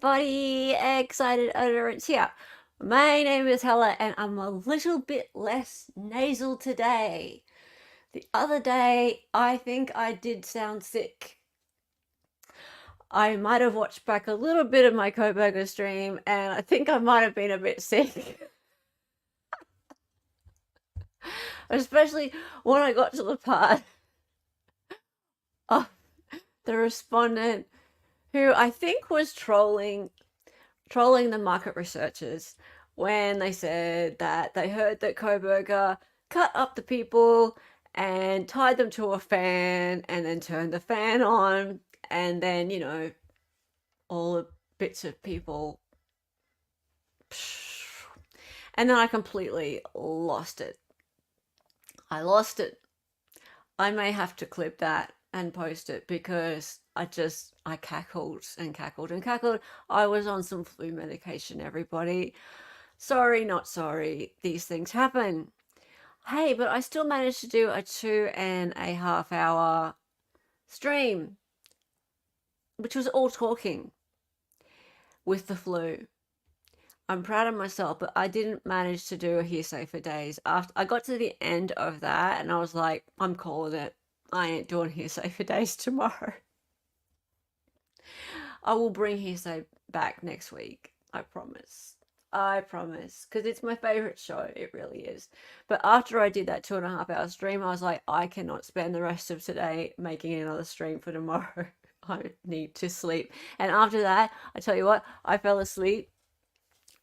everybody, excited utterance here. My name is Hella and I'm a little bit less nasal today. The other day, I think I did sound sick. I might have watched back a little bit of my Co-Burger stream and I think I might have been a bit sick. Especially when I got to the part of the respondent who I think was trolling the market researchers when they said that they heard that Coburger cut up the people and tied them to a fan and then turned the fan on, and then, all the bits of people. And then I completely lost it. I lost it. I may have to clip that and post it because I cackled and cackled and cackled. I was on some flu medication, everybody. Sorry, not sorry. These things happen. Hey, but I still managed to do a 2.5 hour stream, which was all talking with the flu. I'm proud of myself, but I didn't manage to do a hearsay for days. After I got to the end of that and I was like, I'm calling it. I ain't doing hearsay for days tomorrow. I will bring hearsay back next week. I promise. I promise. Because it's my favorite show. It really is. But after I did that 2.5 hour stream, I was like, I cannot spend the rest of today making another stream for tomorrow. I need to sleep. And after that, I tell you what, I fell asleep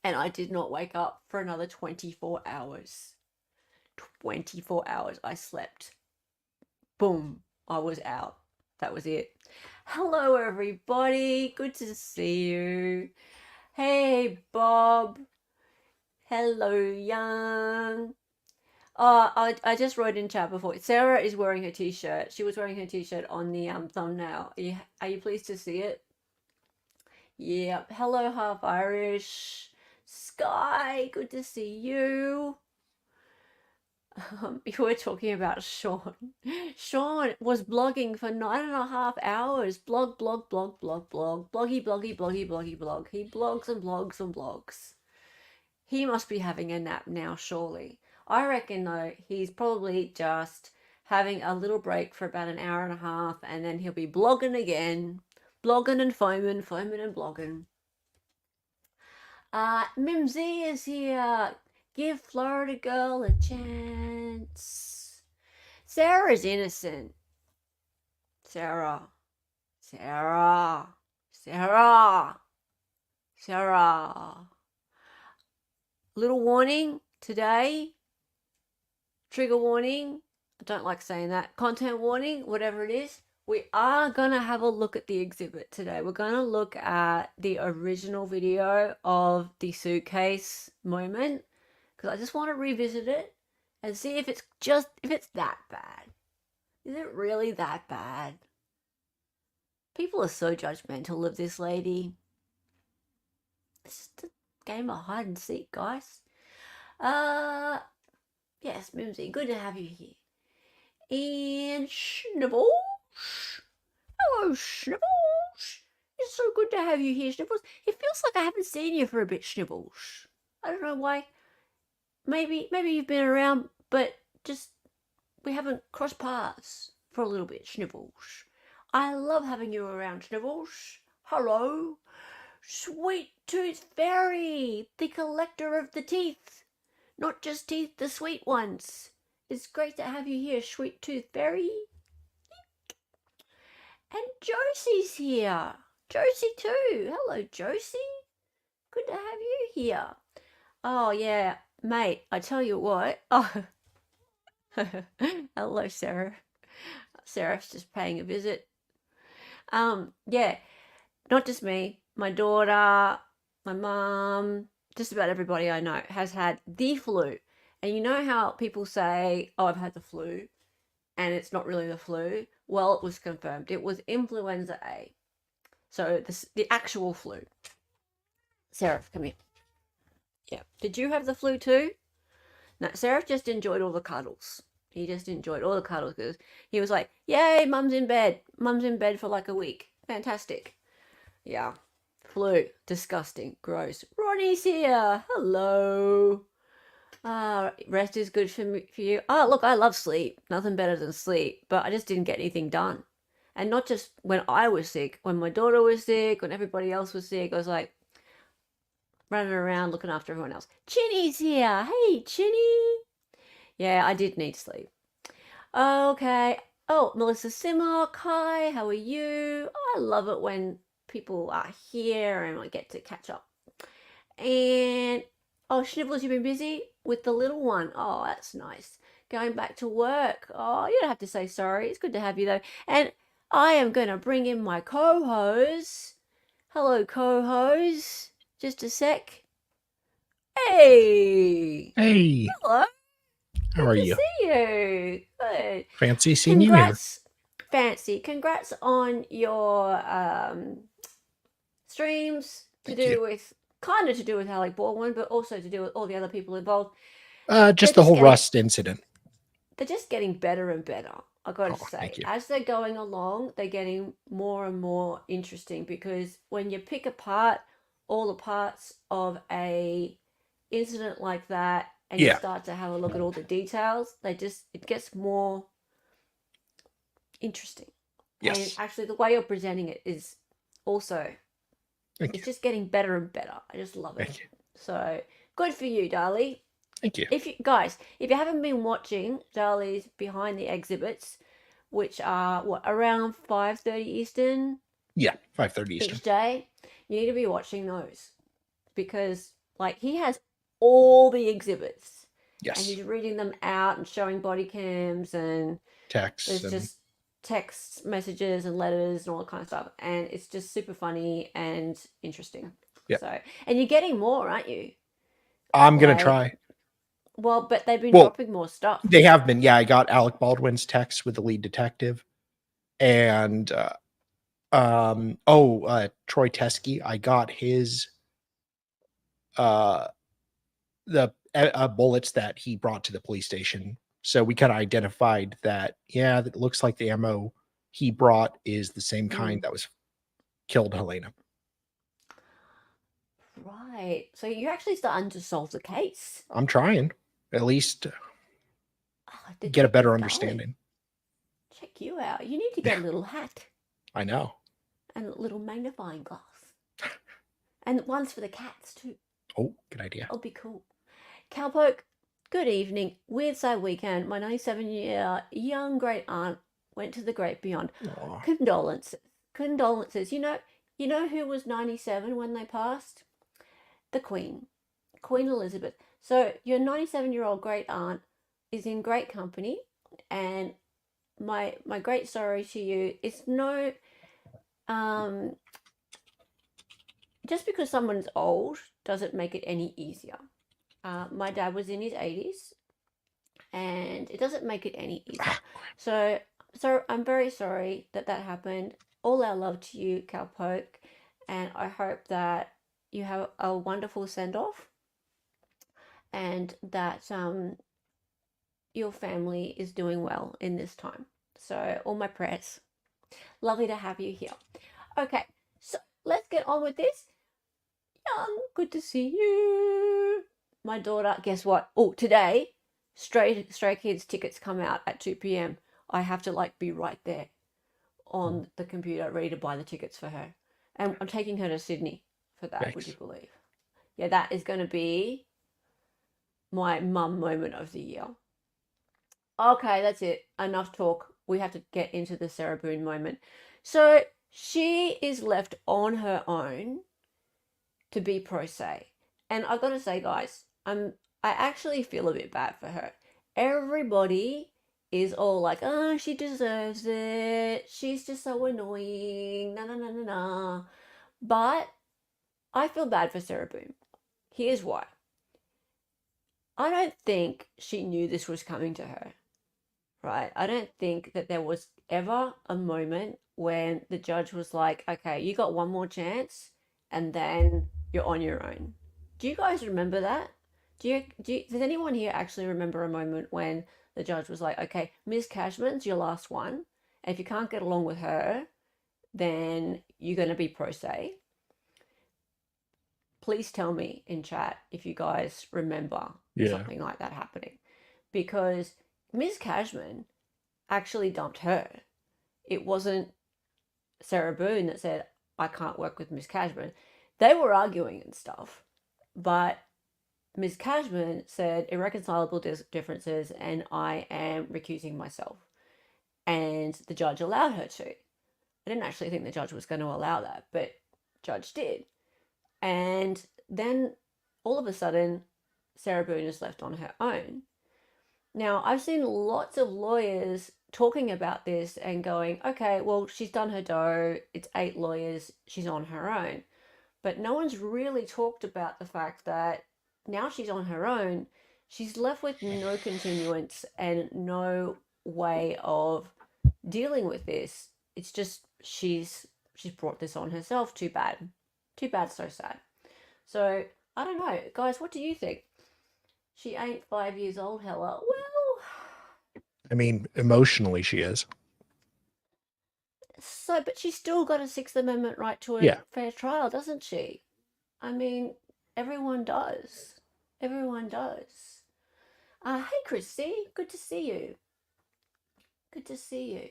and I did not wake up for another 24 hours. 24 hours I slept. Boom, I was out. That was it. Hello, everybody. Good to see you. Hey, Bob. Hello, Young. Oh, I just wrote in chat before. Sarah is wearing her t-shirt. She was wearing her t-shirt on the thumbnail. Are you pleased to see it? Yeah. Hello, Half Irish. Sky, good to see you. You were talking about Sean. Sean was blogging for 9.5 hours. Blog, blog, blog, blog, blog. Bloggy, bloggy, bloggy, bloggy, blog. He blogs and blogs and blogs. He must be having a nap now, surely. I reckon, though, he's probably just having a little break for about an hour and a half, and then he'll be blogging again. Blogging and foaming, foaming and blogging. Mimsy is here. Give Florida girl a chance. Sarah's innocent. Sarah. Sarah. Sarah. Sarah. Little warning today. Trigger warning. I don't like saying that. Content warning, whatever it is. We are going to have a look at the exhibit today. We're going to look at the original video of the suitcase moment, because I just want to revisit it and see if it's that bad. Is it really that bad? People are so judgmental of this lady. It's just a game of hide and seek, guys. Yes, Mimsy, good to have you here. And Snibbles. Hello, Snibbles. It's so good to have you here, Snibbles. It feels like I haven't seen you for a bit, Snibbles. I don't know why. Maybe you've been around, but just we haven't crossed paths for a little bit, Snibbles. I love having you around, Snibbles. Hello. Sweet Tooth Fairy, the collector of the teeth. Not just teeth, the sweet ones. It's great to have you here, Sweet Tooth Fairy. And Josie's here. Josie too. Hello, Josie. Good to have you here. Oh, yeah, mate, I tell you what. Oh, hello, Sarah. Sarah's just paying a visit. Yeah, not just me. My daughter, my mum, just about everybody I know has had the flu. And you know how people say, oh, I've had the flu, and it's not really the flu? Well, it was confirmed. It was influenza A. So the actual flu. Sarah, come here. Yeah. Did you have the flu too? No, Sarah just enjoyed all the cuddles. He just enjoyed all the cuddles because he was like, yay, mum's in bed. Mum's in bed for like a week. Fantastic. Yeah. Flu. Disgusting. Gross. Ronnie's here. Hello. Rest is good for you. Oh, look, I love sleep. Nothing better than sleep. But I just didn't get anything done. And not just when I was sick, when my daughter was sick, when everybody else was sick, I was like running around looking after everyone else. Chinny's here. Hey, Chinny. Yeah, I did need sleep. Okay. Oh, Melissa Simmock. Hi, how are you? I love it when people are here and I get to catch up. And oh, Snivels, you've been busy with the little one. Oh, that's nice. Going back to work. Oh, you don't have to say sorry. It's good to have you though. And I am going to bring in my co-host. Hello, co-host. Just a sec. Hey. Hey, Hello. how Good are to you? see you. Good. Fancy seeing you here. Congrats, Fancy. Congrats on your streams to Thank you. do with kind of to do with Alec Baldwin, but also to do with all the other people involved. They're Just the just whole getting Rust incident. they're just getting better and better. I got Oh, to say, thank you. as they're going along, they're getting more and more interesting because when you pick apart all the parts of a incident like that and you Yeah. start to have a look at all the details, it gets more interesting. And Yes. actually, the way you're presenting it is also Thank it's you. just getting better and better. I just love it. Thank you. So good for you, Dali. Thank you. If you haven't been watching Dali's behind the exhibits, which are what around 5:30 Eastern Yeah. 5:30 Eastern. each day, you need to be watching those because like he has all the exhibits and Yes. he's reading them out and showing body cams and Texts there's and just text messages and letters and all that kind of stuff and it's just super funny and interesting. yeah. So and you're getting more, aren't you? I'm gonna Like try. well, but they've been Well, dropping more stuff. they have been. Yeah, I got Alec Baldwin's text with the lead detective, and Troy Teskey. I got his uh the bullets that he brought to the police station. So we kind of identified that. Yeah, it looks like the ammo he brought is the same kind Mm. that was killed Helena. Right. So you're actually starting to solve the case. I'm trying, at least Oh, get a better Darling, understanding. check you out. You need to get a little hat I know. and a little magnifying glass. And ones for the cats too. Oh, good idea. That'll be cool. Cowpoke, good evening. Weird Side Weekend. My 97-year young great aunt went to the great beyond. Aw. Condolences. Condolences. You know who was 97 when they passed? The Queen. Queen Elizabeth. So your 97-year-old great aunt is in great company and my great sorry to you. It's no um just because someone's old doesn't make it any easier. My dad was in his 80s and it doesn't make it any easier. So I'm very sorry that that happened. All our love to you, Cowpoke, and I hope that you have a wonderful send off and that your family is doing well in this time. So all my prayers. Lovely to have you here. Okay, so let's get on with this. Good to see you. My daughter, guess what? Oh, today, Stray Kids tickets come out at 2 p.m. I have to like be right there on the computer ready to buy the tickets for her. And I'm taking her to Sydney for that, Thanks. would you believe? Yeah, that is going to be my mum moment of the year. Okay, that's it. Enough talk. We have to get into the Sarah Boone moment. So she is left on her own to be pro se. And I gotta say, guys, I actually feel a bit bad for her. Everybody is all like, oh, she deserves it. She's just so annoying. Na na na na na. But I feel bad for Sarah Boone. Here's why. I don't think she knew this was coming to her. Right? I don't think that there was ever a moment when the judge was like, okay, you got one more chance and then you're on your own. Do you guys remember that? Does anyone here actually remember a moment when the judge was like, okay, Miss Cashman's your last one. And if you can't get along with her, then you're going to be pro se. please tell me in chat if you guys remember Yeah. something like that happening. Because Ms. Cashman actually dumped her. It wasn't Sarah Boone that said, I can't work with Ms. Cashman. They were arguing and stuff, but Ms. Cashman said irreconcilable differences and I am recusing myself. And the judge allowed her to. I didn't actually think the judge was going to allow that, but judge did. And then all of a sudden, Sarah Boone is left on her own. Now, I've seen lots of lawyers talking about this and going, okay, well, she's done her dough. It's 8 lawyers. She's on her own. But no one's really talked about the fact that now she's on her own. She's left with no continuance and no way of dealing with this. It's just she's brought this on herself. Too bad. Too bad, so sad. So I don't know. Guys, what do you think? She ain't 5 years old, Hella. Well, I mean, emotionally, she is. so, but she's still got a Sixth Amendment right to a Yeah. fair trial, doesn't she? I mean, everyone does. Everyone does. Hey, Christy. Good to see you. Good to see you.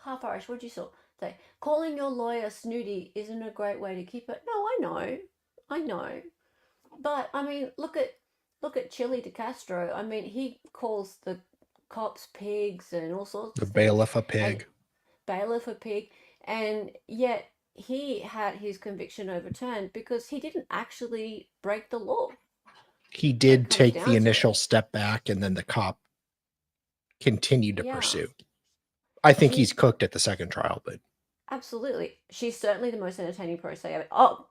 Half Irish, what'd you say? Calling your lawyer snooty isn't a great way to keep it. No, I know. I know. But I mean, look at Chili De Castro. I mean, he calls the cops pigs and all sorts The of things. bailiff a And pig. bailiff a pig, and yet he had his conviction overturned because he didn't actually break the law He when it did comes take the down to initial it. step back, and then the cop continued to Yeah, pursue. I think he's she's cooked at the second trial, but absolutely. She's certainly the most entertaining pro se ever. Oh,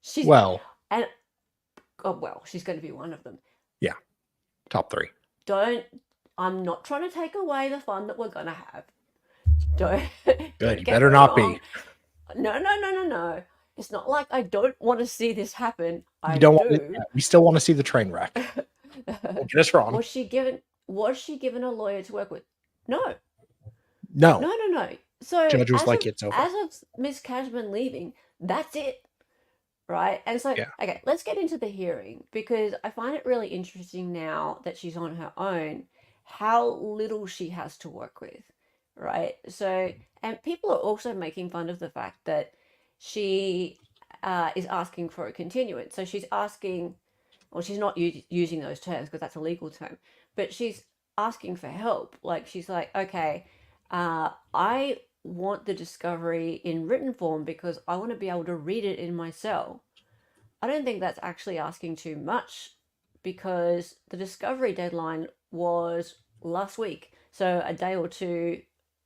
she's well, and oh well, she's going to be one of them. yeah, top 3. Don't. I'm not trying to take away the fun that we're gonna have. Don't Good. don't You get better me not wrong. be. No. It's not like I don't want to see this happen. You I don't want do. to, we still want to see the train wreck. Don't get us wrong. Was she given a lawyer to work with? No. No. No. So Judge was as like, of it's over. as of Miss Cashman leaving, that's it. Right? And so Yeah. okay, let's get into the hearing because I find it really interesting now that she's on her own, how little she has to work with. Right? So and people are also making fun of the fact that she is asking for a continuance. So she's asking, well, she's not using those terms because that's a legal term, but she's asking for help. Like she's like, okay, I want the discovery in written form because I want to be able to read it in my cell. I don't think that's actually asking too much because the discovery deadline was last week, so a day or two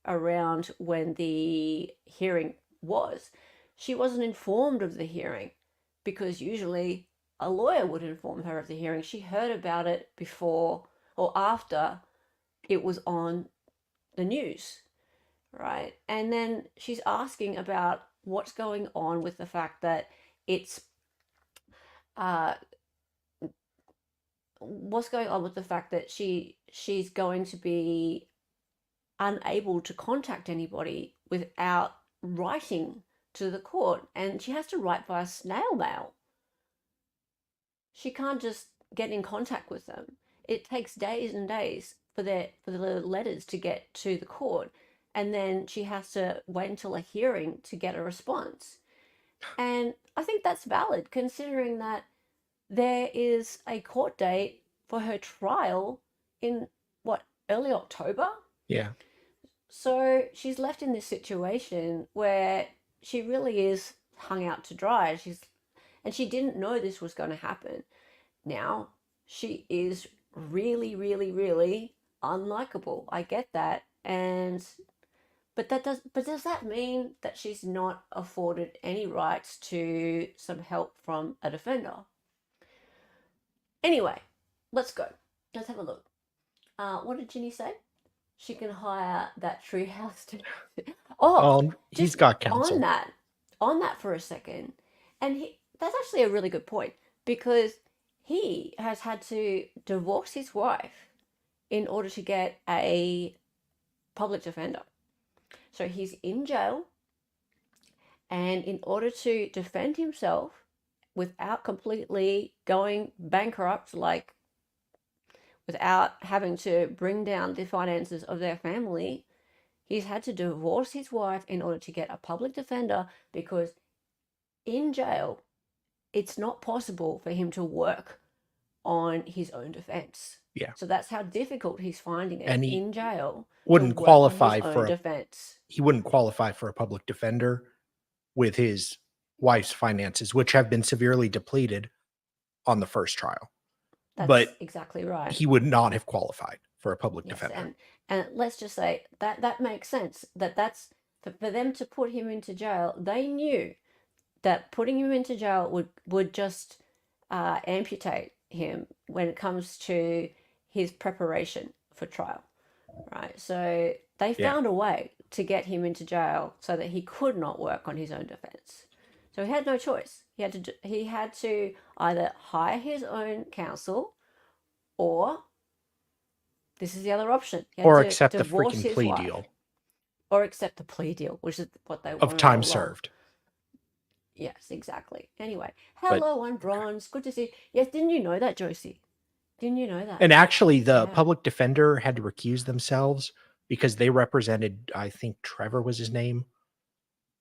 around when the hearing was. She wasn't informed of the hearing because usually a lawyer would inform her of the hearing. She heard about it before or after it was on the news, right? And then she's asking about what's going on with the fact that it's uh, what's going on with the fact that she's going to be unable to contact anybody without writing to the court, and she has to write via snail mail. She can't just get in contact with them. It takes days and days for the letters to get to the court, and then she has to wait until a hearing to get a response. And I think that's valid considering that there is a court date for her trial in what, early October? Yeah. So she's left in this situation where she really is hung out to dry. And she didn't know this was going to happen. Now she is really, really, really unlikable. I get that. But does that mean that she's not afforded any rights to some help from a defender? Anyway, let's go. Let's have a look. What did Ginny say? She can hire that treehouse to. Oh, He's just got on counsel. that for a second, and that's actually a really good point because he has had to divorce his wife in order to get a public defender. So he's in jail And in order to defend himself without completely going bankrupt, like without having to bring down the finances of their family, he's had to divorce his wife in order to get a public defender, because in jail, it's not possible for him to work on his own defense. Yeah. So that's how difficult he's finding it And he in jail to wouldn't work on his qualify own for defense. he wouldn't qualify for a public defender with his wife's finances, which have been severely depleted on the first trial. That's But exactly right. he would not have qualified for a public Yes, defender. and let's just say that makes sense. That's for them to put him into jail. They knew that putting him into jail would just amputate him when it comes to his preparation for trial, right? So they Yeah. found a way to get him into jail so that he could not work on his own defense. So he had no choice. He had to either hire his own counsel, or this is the other option. He had Or to accept the divorce freaking his plea wife, deal or accept the plea deal, which is what they of wanted all time along. served. Yes, exactly. Anyway, But hello, I'm Bronze. Good to see you. Yes, didn't you know that, Josie? Didn't you know that? and actually the Yeah. public defender had to recuse themselves because they represented, I think Trevor was his name.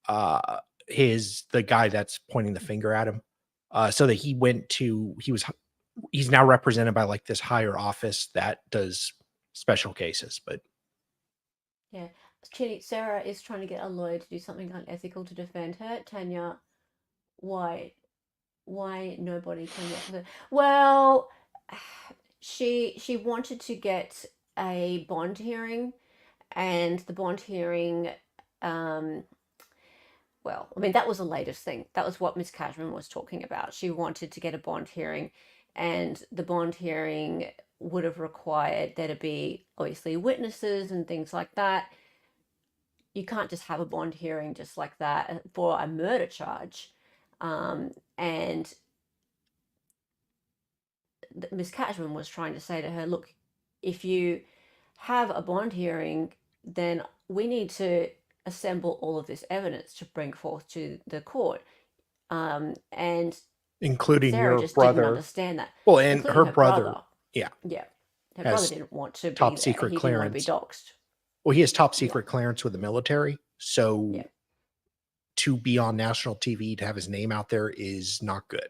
The guy that's pointing the finger at him. So that he's now represented by like this higher office that does special cases. But Yeah. Sarah is trying to get a lawyer to do something unethical to defend her. Tanya, why nobody can work with her? Well, she wanted to get a bond hearing, and the bond hearing, well, I mean, that was the latest thing. That was what Miss Cashman was talking about. She wanted to get a bond hearing, and the bond hearing would have required there to be obviously witnesses and things like that. You can't just have a bond hearing just like that for a murder charge. And Miss Cashman was trying to say to her, look, if you have a bond hearing, then we need to assemble all of this evidence to bring forth to the court. And including Sarah your just didn't brother. understand that. Well, and Including her brother. Yeah. Yeah. Her has brother didn't want to be top there. secret He didn't want to be clearance. doxxed. Well, he has top secret clearance with the military. So Yeah. to be on national TV, to have his name out there is not good.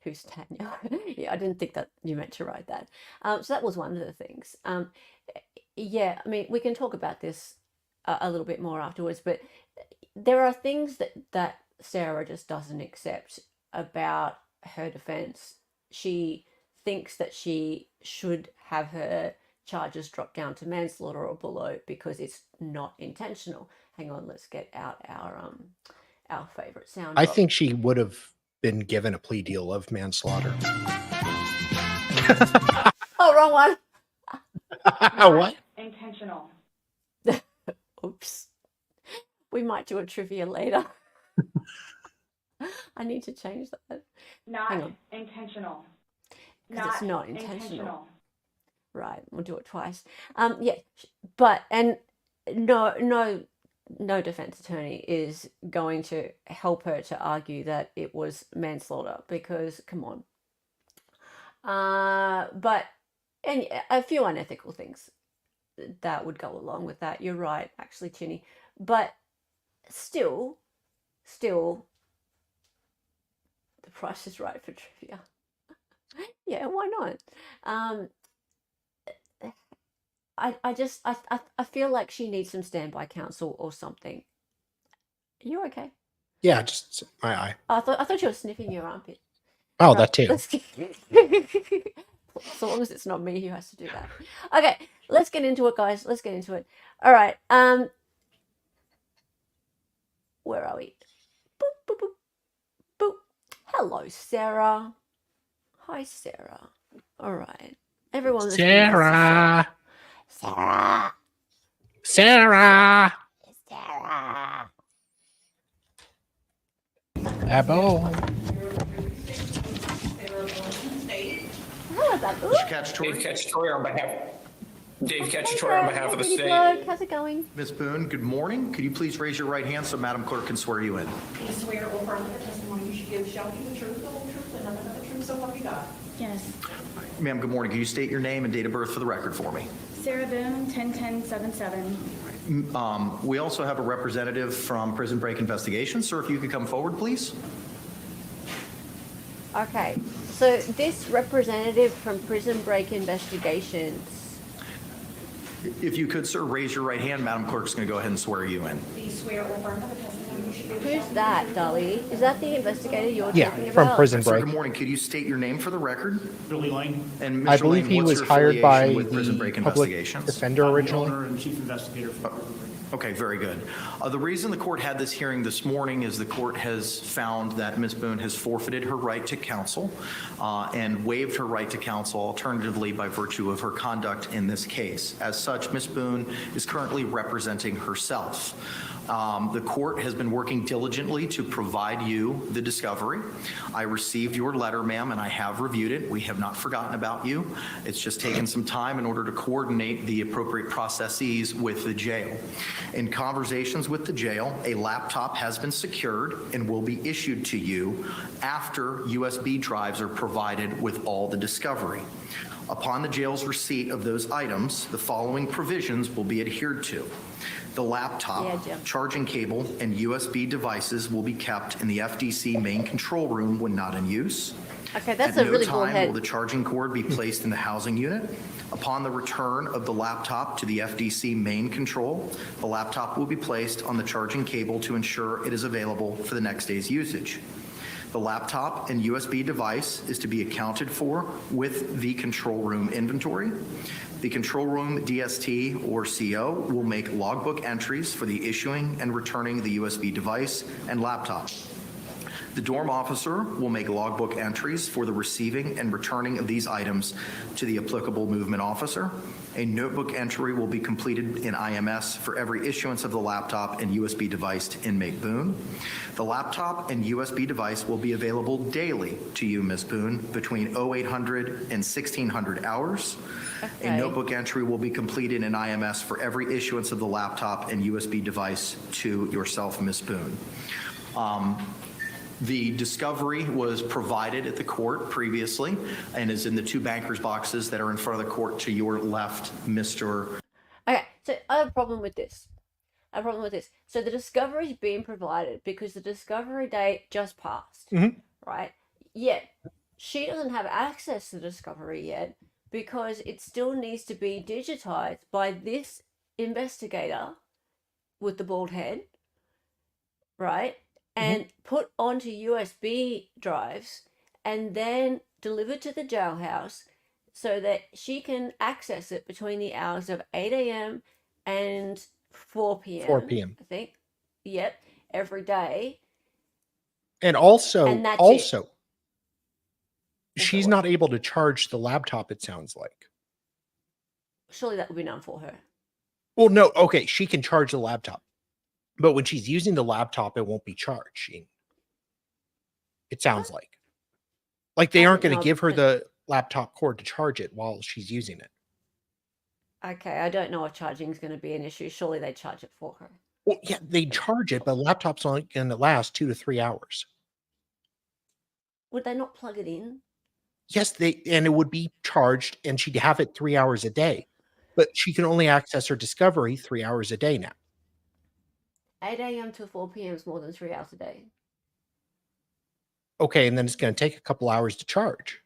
Who's Tanya? Yeah, I didn't think that you meant to write that. So that was one of the things. Yeah, I mean, we can talk about this a little bit more afterwards, but there are things that Sarah just doesn't accept about her defense. She thinks that she should have her charges dropped down to manslaughter or below because it's not intentional. Hang on, let's get out our favorite sound. I drop. think she would have been given a plea deal of manslaughter. Oh, wrong one. What? Intentional. Oops. We might do a trivia later. I need to change that. Not intentional. Because it's not intentional. Right, we'll do it twice. Yeah, but no defense attorney is going to help her to argue that it was manslaughter, because come on. But and a few unethical things that would go along with that. You're right, actually, Chinny. But still, the price is right for trivia. Yeah, why not? I feel like she needs some standby counsel or something. Are you okay? Yeah, just my eye. I thought you were sniffing your armpit. Oh, Right, that too. So long as it's not me who has to do that. Okay, let's get into it, guys. Let's get into it. All right. Where are we? Boop, boop, boop, boop. Hello, Sarah. Hi, Sarah. All right. Everyone. Sarah. Sarah. Sarah. Sarah. Abo. Hello, Babu. Catch Tori on behalf. Dave Hey, Cacciatore on Fred. behalf of the Hey, state. Bloke. How's it going? Ms. Boone, good morning. Could you please raise your right hand so Madam Clerk can swear you in? Do you swear or affirm that the testimony you should give shall be the truth, the whole truth, and nothing but the truth, so help you God? Yes. Ma'am, good morning. Could you state your name and date of birth for the record for me? Sarah Boone, 10-10-77. We also have a representative from Prison Break Investigations. Sir, if you could come forward, please. Okay, so this representative from Prison Break Investigations. If you could, sir, raise your right hand. Madam Clerk's going to go ahead and swear you in. Do you swear or affirm that the testimony you should give Who's that, Dali? Is that the investigator you're Yeah, talking from about? Prison Sir, Break. good morning. Could you state your name for the record? Billy Lane, And I Mr. believe Lane, he what's was your hired by affiliation with Prison Break the public Investigations? defender I'm the originally. owner and chief investigator for Prison Break. Okay, very good. The reason the court had this hearing this morning is the court has found that Ms. Boone has forfeited her right to counsel and waived her right to counsel alternatively by virtue of her conduct in this case. As such, Ms. Boone is currently representing herself. The court has been working diligently to provide you the discovery. I received your letter, ma'am, and I have reviewed it. We have not forgotten about you. It's just taken some time in order to coordinate the appropriate processes with the jail. In conversations with the jail, a laptop has been secured and will be issued to you after USB drives are provided with all the discovery. Upon the jail's receipt of those items, the following provisions will be adhered to. The laptop, Yeah, Jim. charging cable, and USB devices will be kept in the FDC main control room when not in use. Okay, that's At a no really cool time head. will the charging cord be placed in the housing unit. Upon the return of the laptop to the FDC main control, the laptop will be placed on the charging cable to ensure it is available for the next day's usage. The laptop and USB device is to be accounted for with the control room inventory. The control room DST or CO will make logbook entries for the issuing and returning the USB device and laptop. The dorm officer will make logbook entries for the receiving and returning of these items to the applicable movement officer. A notebook entry will be completed in IMS for every issuance of the laptop and USB device to inmate Boone. The laptop and USB device will be available daily to you, Ms. Boone, between 0800 and 1600 hours. Okay. A notebook entry will be completed in IMS for every issuance of the laptop and USB device to yourself, Ms. Boone. The discovery was provided at the court previously and is in the two banker's boxes that are in front of the court to your left, Mr. Okay, so I have a problem with this. So the discovery's being provided because the discovery date just passed, right? Yet she doesn't have access to the discovery yet because it still needs to be digitized by this investigator with the bald head, right? And put onto USB drives and then delivered to the jailhouse so that she can access it between the hours of 8 a.m. and 4 p.m. 4 p.m. I think. Yep, every day. And also, And that's it. she's what? not able to charge the laptop, it sounds like. Surely that would be done for her. Well, no, okay, she can charge the laptop. But when she's using the laptop, it won't be charging. It sounds like. Like they I aren't don't going know, to give her but- the laptop cord to charge it while she's using it. Okay, I don't know if charging is going to be an issue. Surely they charge it for her. Well, yeah, they charge it, but laptop's only going to last 2 to 3 hours. Would they not plug it in? Yes, and it would be charged, and she'd have it 3 hours a day. But she can only access her discovery 3 hours a day now. 8 a.m. to 4 p.m. is more than 3 hours a day. Okay, and then it's going to take a couple hours to charge.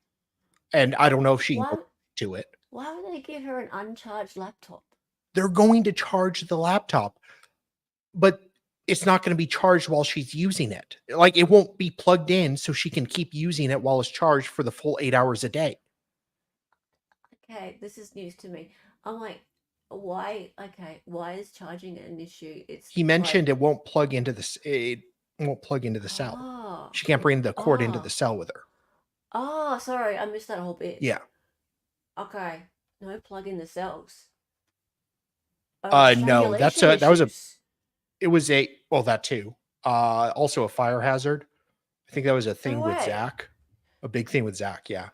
And I don't know if she can Why, go to it. why would they give her an uncharged laptop? They're going to charge the laptop, but it's not going to be charged while she's using it. Like it won't be plugged in so she can keep using it while it's charged for the full 8 hours a day. Okay, this is news to me. I'm like, why? Okay, why is charging an issue? It's He mentioned it won't plug into it won't plug into the cell. Oh, She can't bring the cord into Oh. the cell with her. oh, sorry, I missed that whole bit. Yeah. Okay, no plug in the cells. No, that was a issues. it was that too. Also a fire hazard. I think that was a thing with way. Zach. A big thing with Zach, yeah.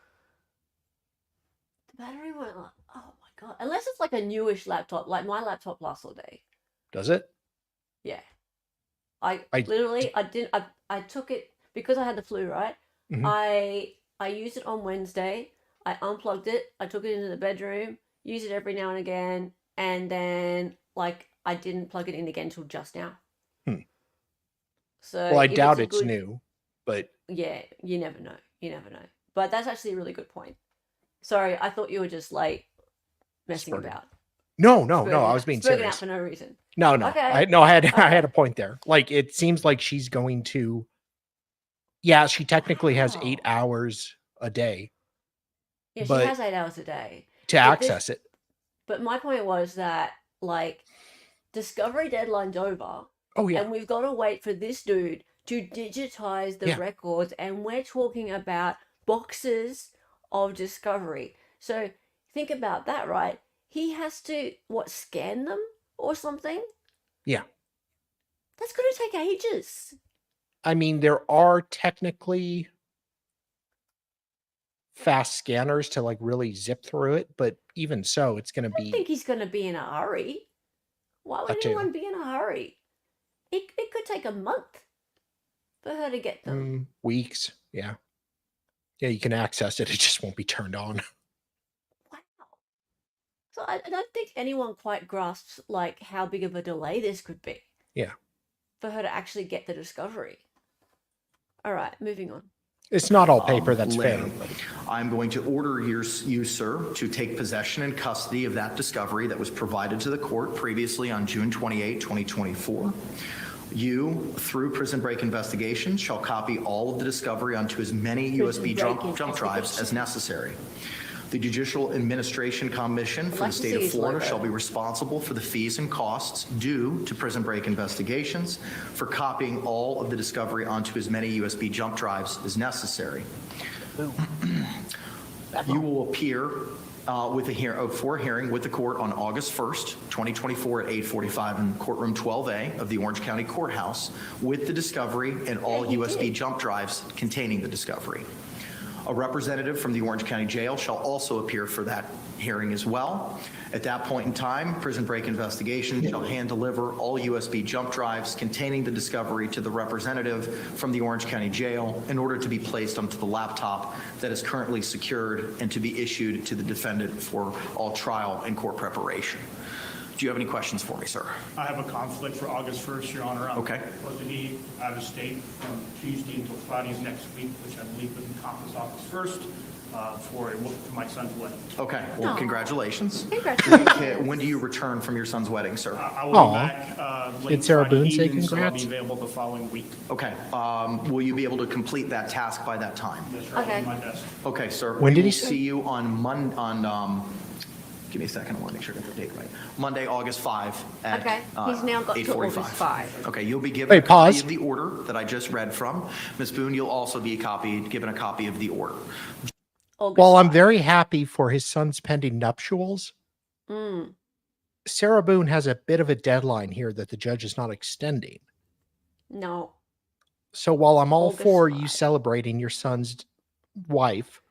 The battery went like, oh my God, unless it's like a newish laptop, like my laptop lasts all day. Does it? Yeah. I I literally, I took it because I had the flu, right? Mhm. I used it on Wednesday. I unplugged it. I took it into the bedroom, use it every now and again, and then like I didn't plug it in again till just now. Hmm. So Well, I if it's doubt a it's good, new, but yeah, you never know. You never know. But that's actually a really good point. Sorry, I thought you were just like messing Spurting. about, no. I was being spurting serious. out for no reason. No. Okay. I had I had Okay. a point there. Like it seems like she's going to. Yeah, she technically has 8 Wow. hours a day Yeah, she but has 8 hours a day. to But this, access it. but my point was that like discovery deadline's over, Oh yeah, and we've got to wait for this dude to digitize the Yeah. records, and we're talking about boxes of discovery. So think about that, right? He has to scan them or something? yeah. That's going to take ages. I mean, there are technically fast scanners to like really zip through it, but even so, it's going to I don't be think he's going to be in a hurry. Why would that too. anyone be in a hurry? It could take a month for her to get them. Weeks. Yeah. Yeah, you can access it. It just won't be turned on. Wow. So I don't think anyone quite grasps like how big of a delay this could be. Yeah. For her to actually get the discovery. All right, moving on. It's not all paper, that's fair. Lynn, I'm going to order you, sir, to take possession and custody of that discovery that was provided to the court previously on June 28, 2024. You, through Prison Break investigation, shall copy all of the discovery onto as many USB jump drives as necessary. The Judicial Administration Commission for the state of Florida shall be responsible for the fees and costs due to Prison Break investigations for copying all of the discovery onto as many USB jump drives as necessary. You will appear for a hearing with the court on August 1st, 2024 at 8:45 in courtroom 12A of the Orange County Courthouse with the discovery and all USB jump drives containing the discovery. A representative from the Orange County Jail shall also appear for that hearing as well. At that point in time, Prison Break investigation shall hand deliver all USB jump drives containing the discovery to the representative from the Orange County Jail in order to be placed onto the laptop that is currently secured and to be issued to the defendant for all trial and court preparation. Do you have any questions for me, sir? I have a conflict for August 1st, Your Honor. I'm Okay. supposed to be out of state from Tuesday until Friday of next week, which I believe would encompass August 1st for my son's wedding. Okay, well, Aw. congratulations. Congratulations. When do you return from your son's wedding, sir? I will Aw. be back late Did Sarah Friday Boone say evening, so I'll congrats? be available the following week. Okay, will you be able to complete that task by that time? Yes, sir. I'll Okay. do my best. Okay, sir. When did we he will say? see you on give me a second, I want to make sure I get the date right. Monday, August 5 at Okay, he's now got to 8:45. August 5. Okay, you'll be given Wait, a copy pause. of the order that I just read from. Ms. Boone, you'll also be given a copy of the order. August While I'm 5. very happy for his son's pending nuptials, Mm, Sarah Boone has a bit of a deadline here that the judge is not extending. no. So while I'm all August for you 5. celebrating your son's wife,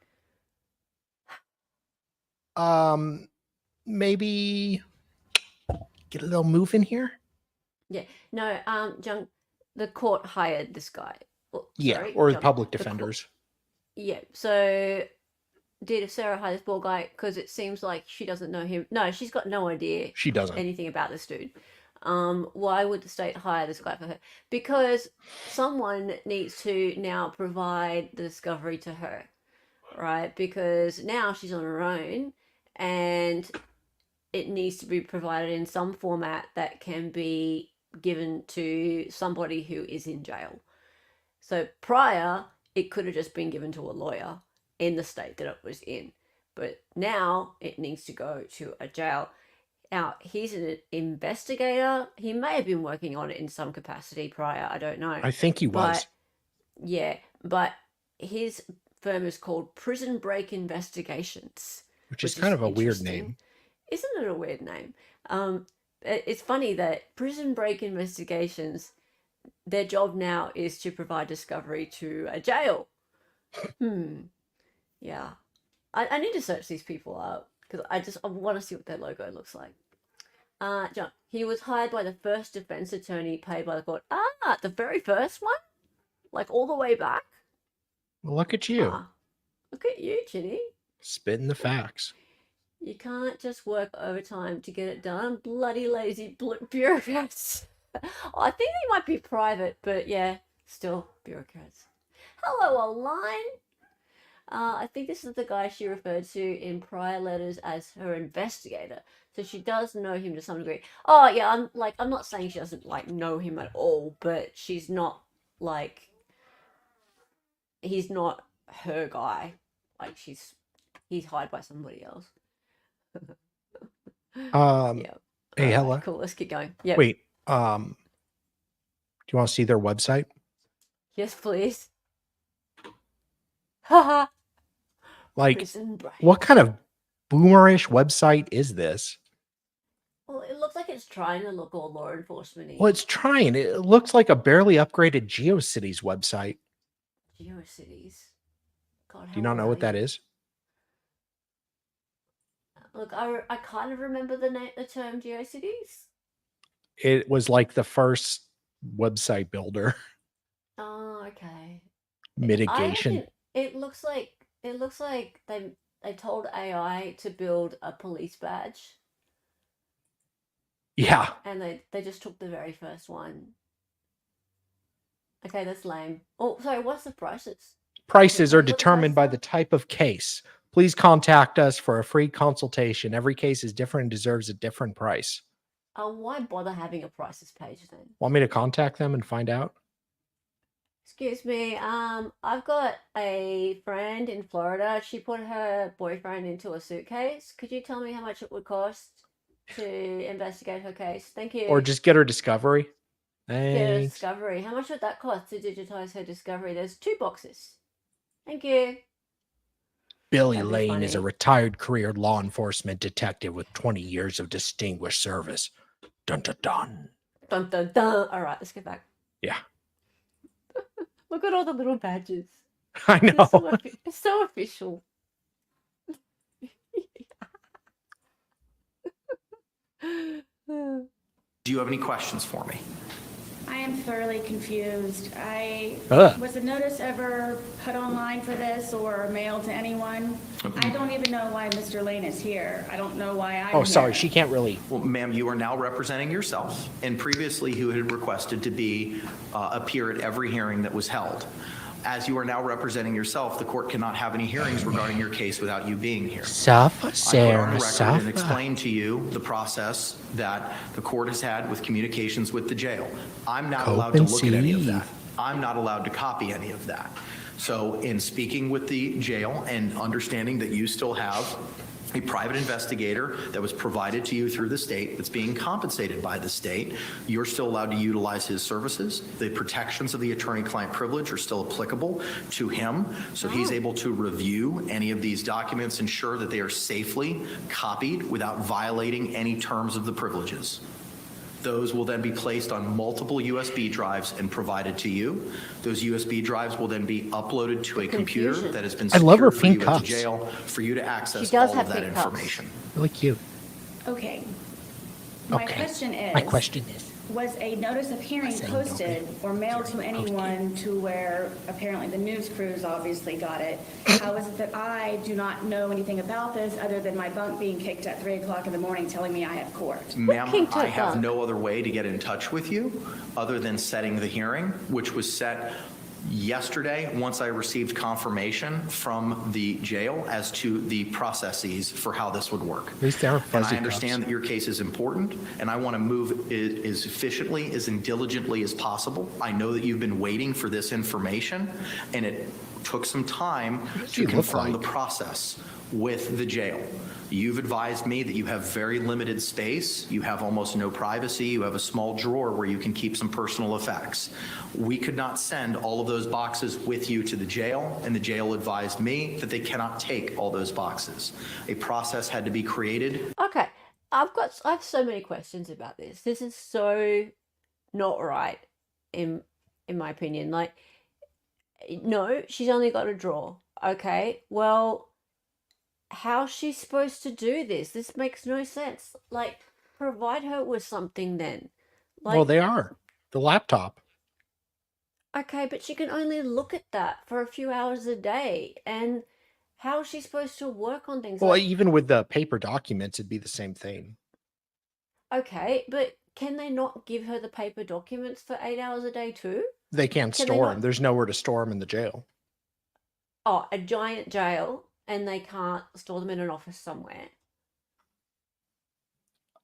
maybe get a little move in here. Yeah. No, Jung, the court hired this guy. Oh, Yeah, sorry, or the Jung, public the court- defenders. Yeah. So did Sarah hire this poor guy? Because it seems like she doesn't know him. No, she's got no idea She doesn't. anything about this dude. Why would the state hire this guy for her? Because someone needs to now provide the discovery to her, right? Because now she's on her own and it needs to be provided in some format that can be given to somebody who is in jail. So prior, it could have just been given to a lawyer in the state that it was in. But now it needs to go to a jail. Now, he's an investigator. He may have been working on it in some capacity prior. I don't know. I think he was. But his firm is called Prison Break Investigations. Which is kind of a weird interesting. name. Isn't it a weird name? It's funny that Prison Break Investigations, their job now is to provide discovery to a jail. Yeah. I need to search these people up. because I want to see what their logo looks like. John, he was hired by the first defense attorney paid by the court. The very first one? Like all the way back? Well, look at you, Look at you, Chinny. spitting the facts. You can't just work overtime to get it done. Bloody lazy bureaucrats. I think they might be private, but yeah, still bureaucrats. Hello, online. I think this is the guy she referred to in prior letters as her investigator. So she does know him to some degree. Oh yeah, I'm not saying she doesn't like know him at all, but she's not like, he's not her guy. Like he's hired by somebody else. Yeah. Hey, Alright, Hella. cool. Let's keep going. Yeah. Wait. Do you want to see their website? Yes, please. Haha. Like, Prison break. what kind of boomerish website is this? Well, it looks like it's trying to look all law enforcement-y. Well, it's trying. It looks like a barely upgraded GeoCities website. GeoCities. God, Do you not know what that is? Look, I kind of remember the term GeoCities. It was like the first website builder. Oh, okay. Mitigation. It looks like they told AI to build a police badge, Yeah. and they just took the very first one. Okay, that's lame. Oh, sorry, what's the prices? Prices Okay, are what the determined by prices the type of case. Please contact us for a free consultation. Every case is different and deserves a different price. Why bother having a prices page then? Want me to contact them and find out? Excuse me, I've got a friend in Florida. She put her boyfriend into a suitcase. Could you tell me how much it would cost to investigate her case? Thank you. Or just get her discovery? Get a Thanks. discovery. How much would that cost to digitize her discovery? There's 2 boxes. Thank you. Billy That'd be Lane is a funny. retired career law enforcement detective with 20 years of distinguished service. Dun dun dun. Dun dun dun. All right, let's get back. Yeah. Look at all the little badges. I know. It's so official. Do you have any questions for me? I am thoroughly confused. Ugh. Was the notice ever put online for this or mailed to anyone? I don't even know why Mr. Lane is here. I don't know why I'm Oh, sorry. here. She can't really. Well, ma'am, you are now representing yourself, and previously you had requested to appear at every hearing that was held. As you are now representing yourself, the court cannot have any hearings regarding your case without you being here. Suffer, I put on Sarah, the record and suffer. explain to you the process that the court has had with communications with the jail. I'm not Cope allowed to and look at any of see. that. I'm not allowed to copy any of that. So in speaking with the jail and understanding that you still have a private investigator that was provided to you through the state that's being compensated by the state, you're still allowed to utilize his services. The protections of the attorney-client privilege are still applicable to him, so he's able to review any of these documents, ensure that they are safely copied without violating any terms of the privileges. Those will then be placed on multiple USB drives and provided to you. Those USB drives will then be uploaded to a computer Confusion. that has been I love her secured for you pink at the cuffs. jail for you to access She does all have of that pink cuffs. information. Really cute. Okay. My Okay. question is. My question is. Was a notice of hearing saying don't posted be or mailed to hearing posted. anyone to where apparently the news crews obviously got it? How is it that I do not know anything about this other than my bunk being kicked at 3 o'clock in the morning telling me I have court? Ma'am, kinked her I have bunk? no other way to get in touch with you other than setting the hearing, which was set yesterday once I received confirmation from the jail as to the processes for how this would work. At least they aren't And fuzzy I understand cuffs. that your case is important, and I want to move as efficiently, as diligently as possible. I know that you've been waiting for this information, and it took some time does to he look confirm the like? process with the jail. You've advised me that you have very limited space, you have almost no privacy, you have a small drawer where you can keep some personal effects. We could not send all of those boxes with you to the jail, and the jail advised me that they cannot take all those boxes. A process had to be created. Okay, I have so many questions about this. This is so not right, in my opinion. Like, no, she's only got a drawer. Okay, well, how's she supposed to do this? This makes no sense. Like, provide her with something then. Well, Like, they are. The laptop. okay, but she can only look at that for a few hours a day. And how is she supposed to work on things Well, like, even with the paper documents, it'd be the same thing. okay, but can they not give her the paper documents for 8 hours a day too? They can't Can they store not? them. There's nowhere to store them in the jail. Oh, a giant jail, and they can't store them in an office somewhere.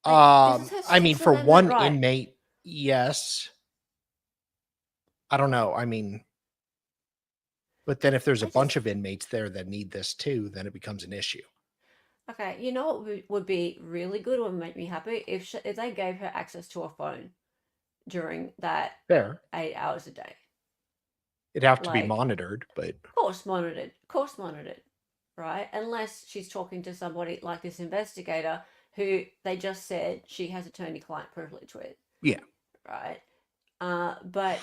Like, this is her I mean, Sixth for Amendment one right. inmate, yes. I don't know. I mean, but then if there's a I bunch just, of inmates there that need this too, then it becomes an issue. okay, you know what would be really good or make me happy if they gave her access to a phone during that Fair. 8 hours a day. It'd have to be Like, monitored, but course monitored, right? Unless she's talking to somebody like this investigator who they just said she has attorney-client privilege with, yeah. right? But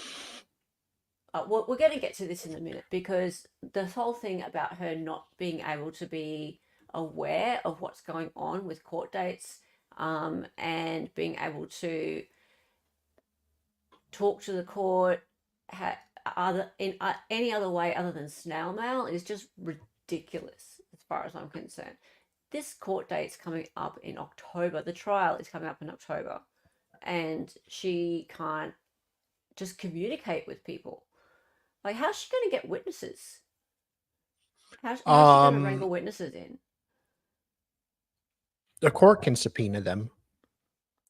we're going to get to this in a minute because the whole thing about her not being able to be aware of what's going on with court dates and being able to talk to the court in any other way other than snail mail is just ridiculous as far as I'm concerned. This court date's coming up in October. The trial is coming up in October, and she can't just communicate with people. Like, how's she going to get witnesses? How's she going to wrangle witnesses in? The court can subpoena them.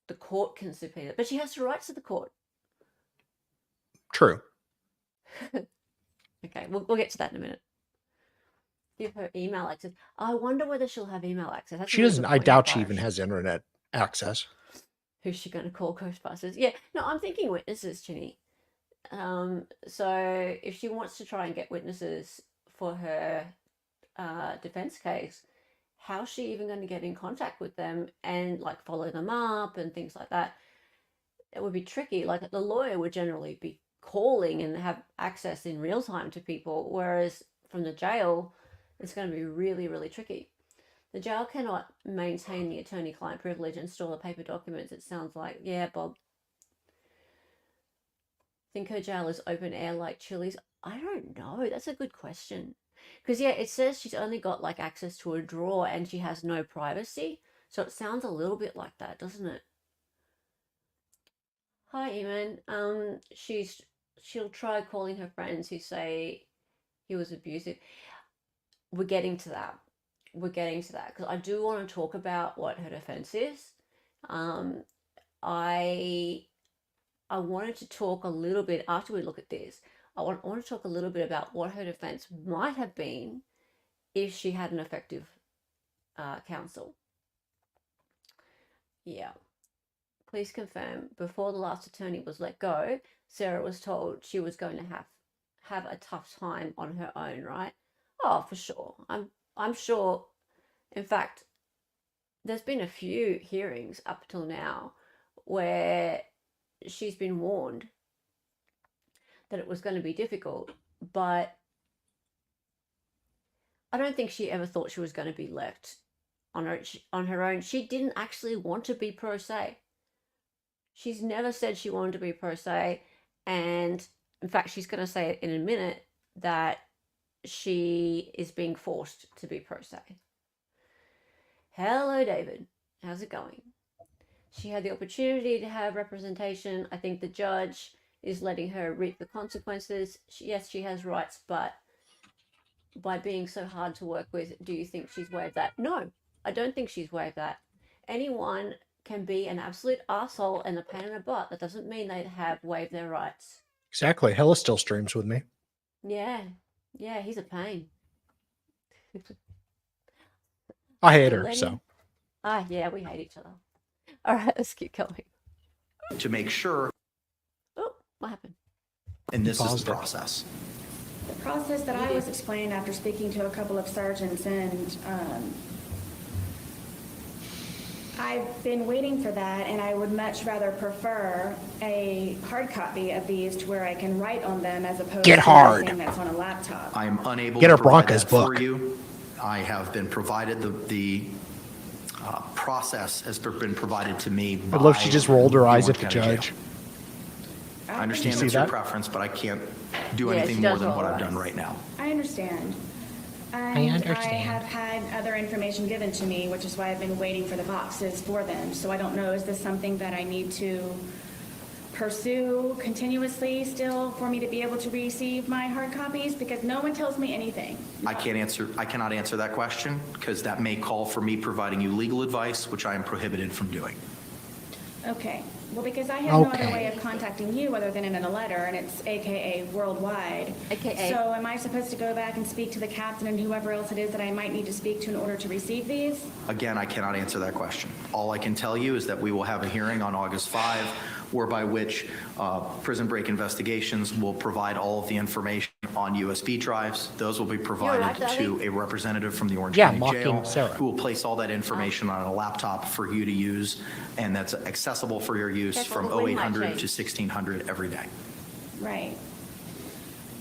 The court can subpoena, but she has to write to the court. True. Okay, we'll get to that in a minute. Give her email access. I wonder whether she'll have email access. That's She really doesn't. good I point, doubt she Fire. even has internet access. Who's she going to call Ghostbusters? Yeah, no, I'm thinking witnesses, Chinny. So if she wants to try and get witnesses for her defense case, how's she even going to get in contact with them and like follow them up and things like that? It would be tricky. Like, the lawyer would generally be calling and have access in real time to people, whereas from the jail, it's going to be really, really tricky. The jail cannot maintain the attorney-client privilege and store the paper documents. It sounds like, yeah, Bob. Think her jail is open air like Chili's? I don't know. That's a good question. Because, yeah, it says she's only got like access to a drawer and she has no privacy. So it sounds a little bit like that, doesn't it? Hi, Eamon. She'll try calling her friends who say he was abusive. We're getting to that. Because I do want to talk about what her defense is. I wanted to talk a little bit after we look at this. I want to talk a little bit about what her defense might have been if she had an effective counsel. Yeah. Please confirm, before the last attorney was let go, Sarah was told she was going to have a tough time on her own, right? Oh, for sure. I'm sure. In fact, there's been a few hearings up till now where she's been warned that it was going to be difficult, but I don't think she ever thought she was going to be left on her own. She didn't actually want to be pro se. She's never said she wanted to be pro se, and in fact, she's going to say it in a minute that she is being forced to be pro se. Hello, David. How's it going? She had the opportunity to have representation. I think the judge is letting her reap the consequences. Yes, she has rights, but by being so hard to work with, do you think she's waived that? No, I don't think she's waived that. Anyone can be an absolute asshole and a pain in the butt. That doesn't mean they have waived their rights. Exactly. Hella still streams with me. Yeah, he's a pain. I hate her, so. Yeah, we hate each other. All right, let's keep going. To make sure, Oh, what happened? and this is Paused the it. process. The process that I was explaining after speaking to a couple of sergeants, and I've been waiting for that, and I would much rather prefer a hard copy of these to where I can write on them as opposed Get to hard. anything that's on a laptop. I'm unable Get to her provide Bronca's that for book. you. I have been provided the process has been provided to me by I love she just rolled her eyes Orange at the County Jail. judge. I understand see that's your that? preference, but I can't do Yeah, anything she more does than roll what her I've done eyes. right now. I understand. And I have had other information given to me, which is why I've been waiting for the boxes for them. So I don't know, is this something that I need to pursue continuously still for me to be able to receive my hard copies? Because no one tells me anything. I cannot answer that question because that may call for me providing you legal advice, which I am prohibited from doing. Okay, well, because I have no other Okay. way of contacting you other than in a letter, and it's AKA worldwide. AKA. So am I supposed to go back and speak to the captain and whoever else it is that I might need to speak to in order to receive these? Again, I cannot answer that question. All I can tell you is that we will have a hearing on August 5, whereby which Prison Break Investigations will provide all of the information on USB drives. Those will be provided right, Dali. to a representative from the Orange Yeah, County mocking Jail, Sarah. who will place all that information on a laptop for you to use, and that's accessible for your use Careful, from the wind might 0800 change. to 1600 every day. Right.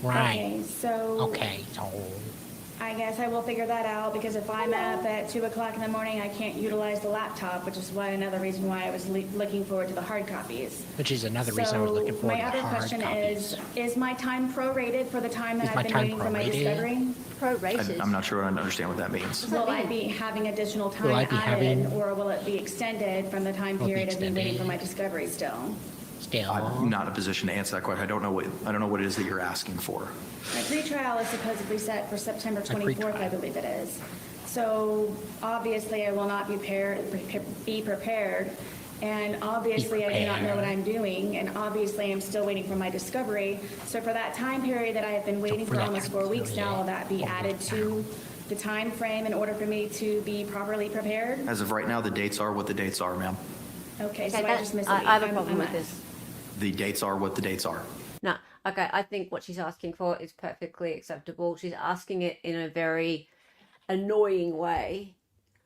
Right. Okay, so Okay. So I guess I will figure that out, because if I'm up at 2 o'clock in the morning, I can't utilize the laptop, which is another reason why I was looking forward to the hard copies. which is another reason I was looking forward My to other hard question copies. is my time prorated for the time that Is my I've been time waiting for my prorated? discovery? Prorated. I'm not sure I understand what that means. Will I be having additional time Will I be added, having- or will it be extended from the time Will it be period of me waiting for extended? my discovery still? Still. I'm not in a position to answer that question. I don't know what it is that you're asking for. My pretrial is supposedly set for September 24th, I pretrial. believe it is. So obviously, I will not be prepared, and obviously, I do not know what I'm doing, and obviously, I'm still waiting for my discovery. So for that time period that I have been waiting for for that almost 4 weeks now, will that be added to the time frame in order for me to be properly prepared? As of right now, the dates are what the dates are, ma'am. Okay, so Okay, I just missed a week. I have a I'm- problem I'm with up. this. The dates are what the dates are. No, okay, I think what she's asking for is perfectly acceptable. She's asking it in a very annoying way.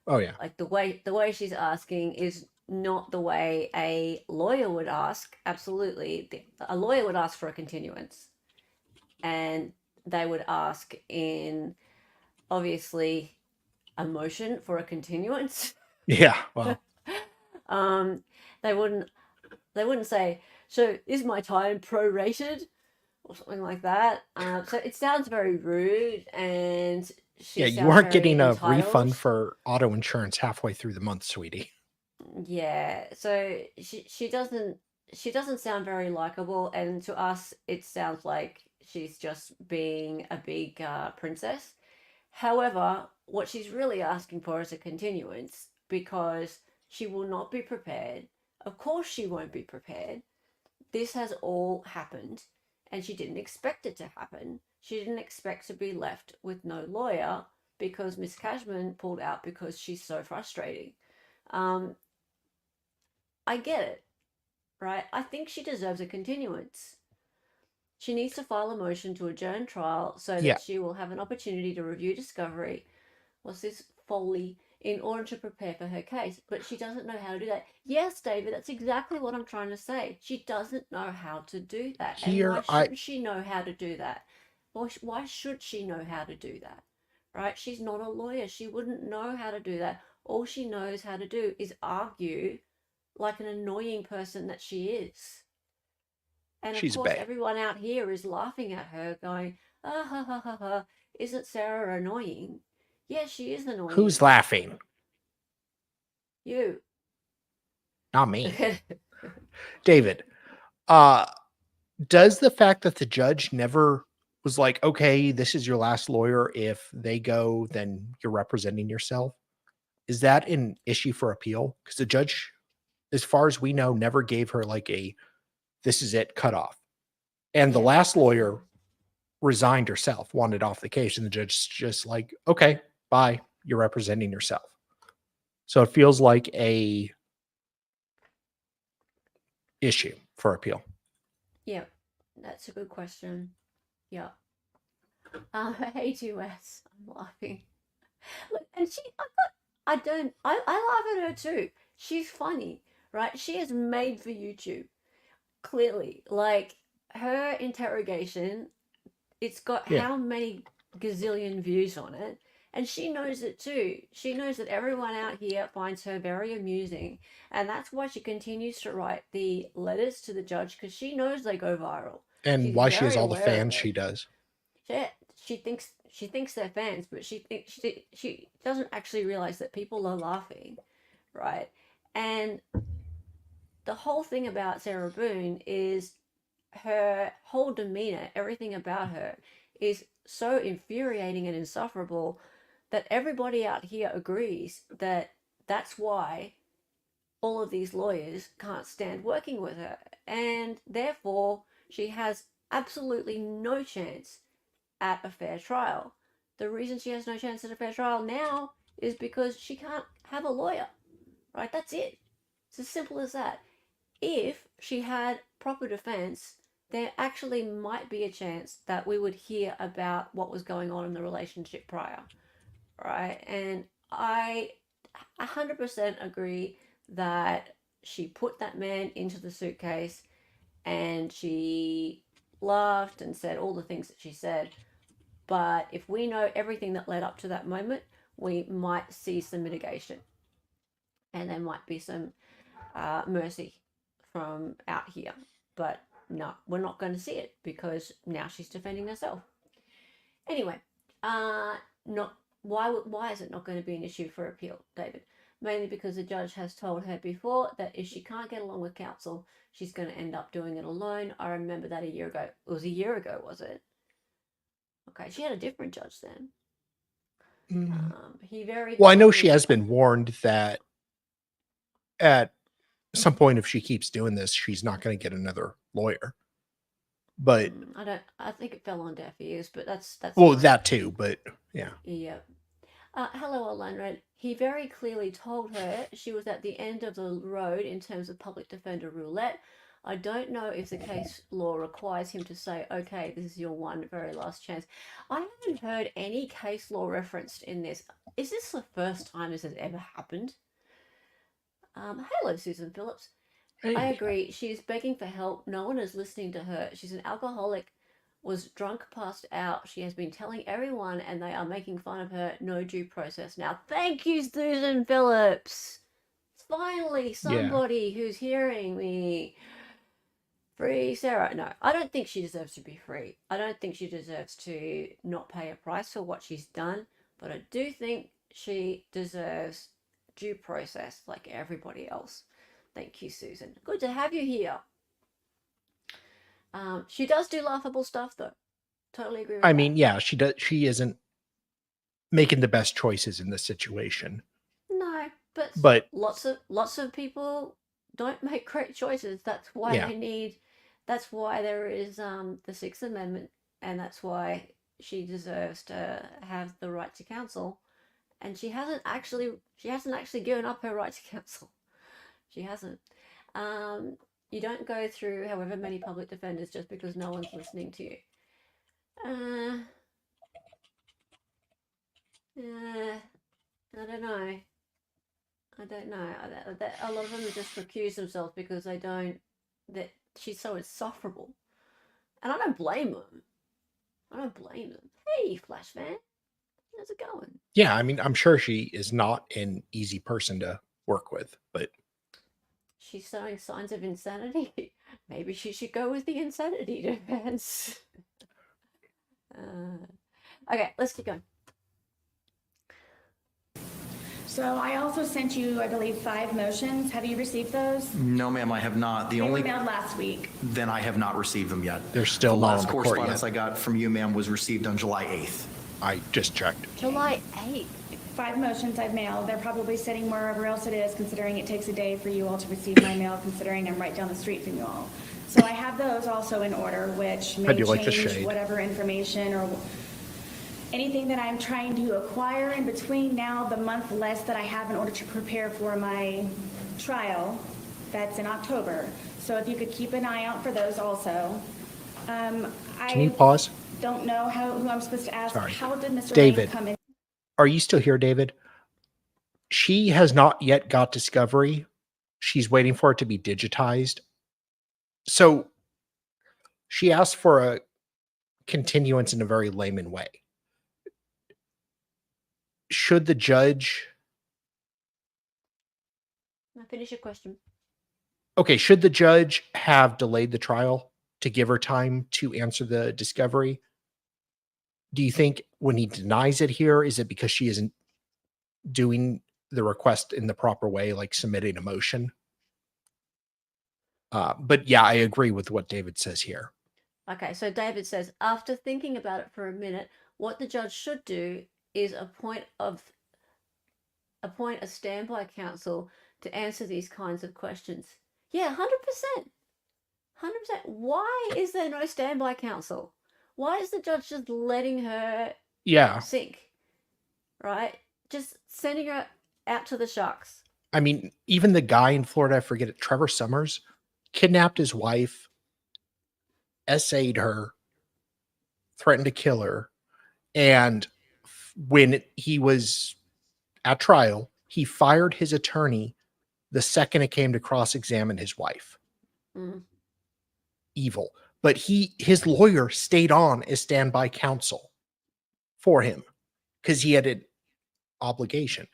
Oh yeah. Like the way she's asking is not the way a lawyer would ask. Absolutely. A lawyer would ask for a continuance. And they would ask in obviously a motion for a continuance. Yeah. Well. They wouldn't say, so is my time prorated or something like that. So it sounds very rude, and she Yeah, you sounds aren't very getting a entitled. refund for auto insurance halfway through the month, sweetie. Yeah, so she doesn't sound very likable, and to us it sounds like she's just being a big princess. However, what she's really asking for is a continuance because she will not be prepared. Of course, she won't be prepared. This has all happened, and she didn't expect it to happen. She didn't expect to be left with no lawyer because Miss Cashman pulled out because she's so frustrating. I get it, right? I think she deserves a continuance. She needs to file a motion to adjourn trial so that Yeah. she will have an opportunity to review discovery. What's this folly? In order to prepare for her case, but she doesn't know how to do that. Yes, David, that's exactly what I'm trying to say. She doesn't know how to do that. Here, and why shouldn't she know how to do that? Why should she know how to do that? Right? She's not a lawyer. She wouldn't know how to do that. All she knows how to do is argue like an annoying person that she is. And of She's course, bad. everyone out here is laughing at her, going, ah, ha, ha, ha, ha. Isn't Sarah annoying? Yeah, she is annoying. Who's laughing? You. Not me. David. Does the fact that the judge never was like, okay, this is your last lawyer. If they go, then you're representing yourself. Is that an issue for appeal? Because the judge, as far as we know, never gave her like a this is it cutoff. And the Yeah. last lawyer resigned herself, wanted off the case, and the judge just like, okay, bye, you're representing yourself. So it feels like a issue for appeal. Yeah, that's a good question. Yeah. Hey, 2S. I'm laughing. Look, and I laugh at her too. She's funny, right? She is made for YouTube. Clearly. Like, her interrogation, it's got Yeah. how many gazillion views on it, And she knows it too. She knows that everyone out here finds her very amusing. And that's why she continues to write the letters to the judge, because she knows they go viral. And She's why she has very all the aware of fans it. she does. She thinks they're fans, but she doesn't actually realize that people are laughing, right? And the whole thing about Sarah Boone is her whole demeanor, everything about her is so infuriating and insufferable that everybody out here agrees that that's why all of these lawyers can't stand working with her. And therefore, she has absolutely no chance at a fair trial. The reason she has no chance at a fair trial now is because she can't have a lawyer, right? That's it. It's as simple as that. If she had proper defense, there actually might be a chance that we would hear about what was going on in the relationship prior, right? And I 100% agree that she put that man into the suitcase and she laughed and said all the things that she said. But if we know everything that led up to that moment, we might see some mitigation and there might be some mercy from out here. But no, we're not going to see it because now she's defending herself. Anyway, not why is it not going to be an issue for appeal, David? Mainly because the judge has told her before that if she can't get along with counsel, she's going to end up doing it alone. I remember that a year ago. It was a year ago, was it? Okay, she had a different judge then. He very Well, I know she has been warned that at some point, if she keeps doing this, she's not going to get another lawyer. But I think it fell on deaf ears, but that's well, fine. that too. But yeah. Yeah. Hello, Orlando. He very clearly told her she was at the end of the road in terms of public defender roulette. I don't know if the case law requires him to say, okay, this is your one very last chance. I haven't heard any case law referenced in this. Is this the first time this has ever happened? Hello, Susan Phillips. Hey. I agree. She's begging for help. No one is listening to her. She's an alcoholic, was drunk, passed out. She has been telling everyone and they are making fun of her. No due process. Now, thank you, Susan Phillips. Finally, somebody who's hearing me. Free Sarah. No, I don't think she deserves to be free. I don't think she deserves to not pay a price for what she's done. But I do think she deserves due process like everybody else. Thank you, Susan. Good to have you here. She does do laughable stuff, though. Totally agree with that. I mean, yeah, she does. She isn't making the best choices in this situation. No, but lots of people don't make great choices. That's why they need. That's why there is the Sixth Amendment, and that's why she deserves to have the right to counsel. And she hasn't actually given up her right to counsel. She hasn't. You don't go through however many public defenders just because no one's listening to you. I don't know. A lot of them just recuse themselves because that she's so insufferable. And I don't blame them. Hey, Flash fan. How's it going? Yeah, I mean, I'm sure she is not an easy person to work with, but she's showing signs of insanity. Maybe she should go with the insanity defense. Okay, let's keep going. So I also sent you, I believe, 5 motions. Have you received those? No, ma'am, I have not. They were mailed last week. Then I have not received them yet. They're still the not last on the court correspondence yet. I got from you, ma'am, was received on July 8th. I just checked. July 8th. 5 motions I've mailed. They're probably sitting wherever else it is, considering it takes a day for you all to receive my mail, considering I'm right down the street from you all. So I have those also in order, which may change whatever information or anything that I'm trying to acquire in between now, the month less that I have in order to prepare for my trial. That's in October. So if you could keep an eye out for those also. Can you pause? Don't know who I'm supposed to ask. Sorry. How did Mr. David, Lane come in? Are you still here, David? She has not yet got discovery. She's waiting for it to be digitized. So she asked for a continuance in a very layman way. should the judge Now finish your question. should the judge have delayed the trial to give her time to answer the discovery? Do you think when he denies it here, is it because she isn't doing the request in the proper way, like submitting a motion? But yeah, I agree with what David says here. Okay, so David says, after thinking about it for a minute, what the judge should do is appoint a standby counsel to answer these kinds of questions. Yeah, 100%. 100%. Why is there no standby counsel? Why is the judge just letting her Yeah. sink? Right? Just sending her out to the sharks. I mean, even the guy in Florida, I forget it, Trevor Summers, kidnapped his wife, essayed her, threatened to kill her. And when he was at trial, he fired his attorney the second it came to cross-examine his wife. Mm. Evil. But his lawyer stayed on as standby counsel for him because he had an obligation.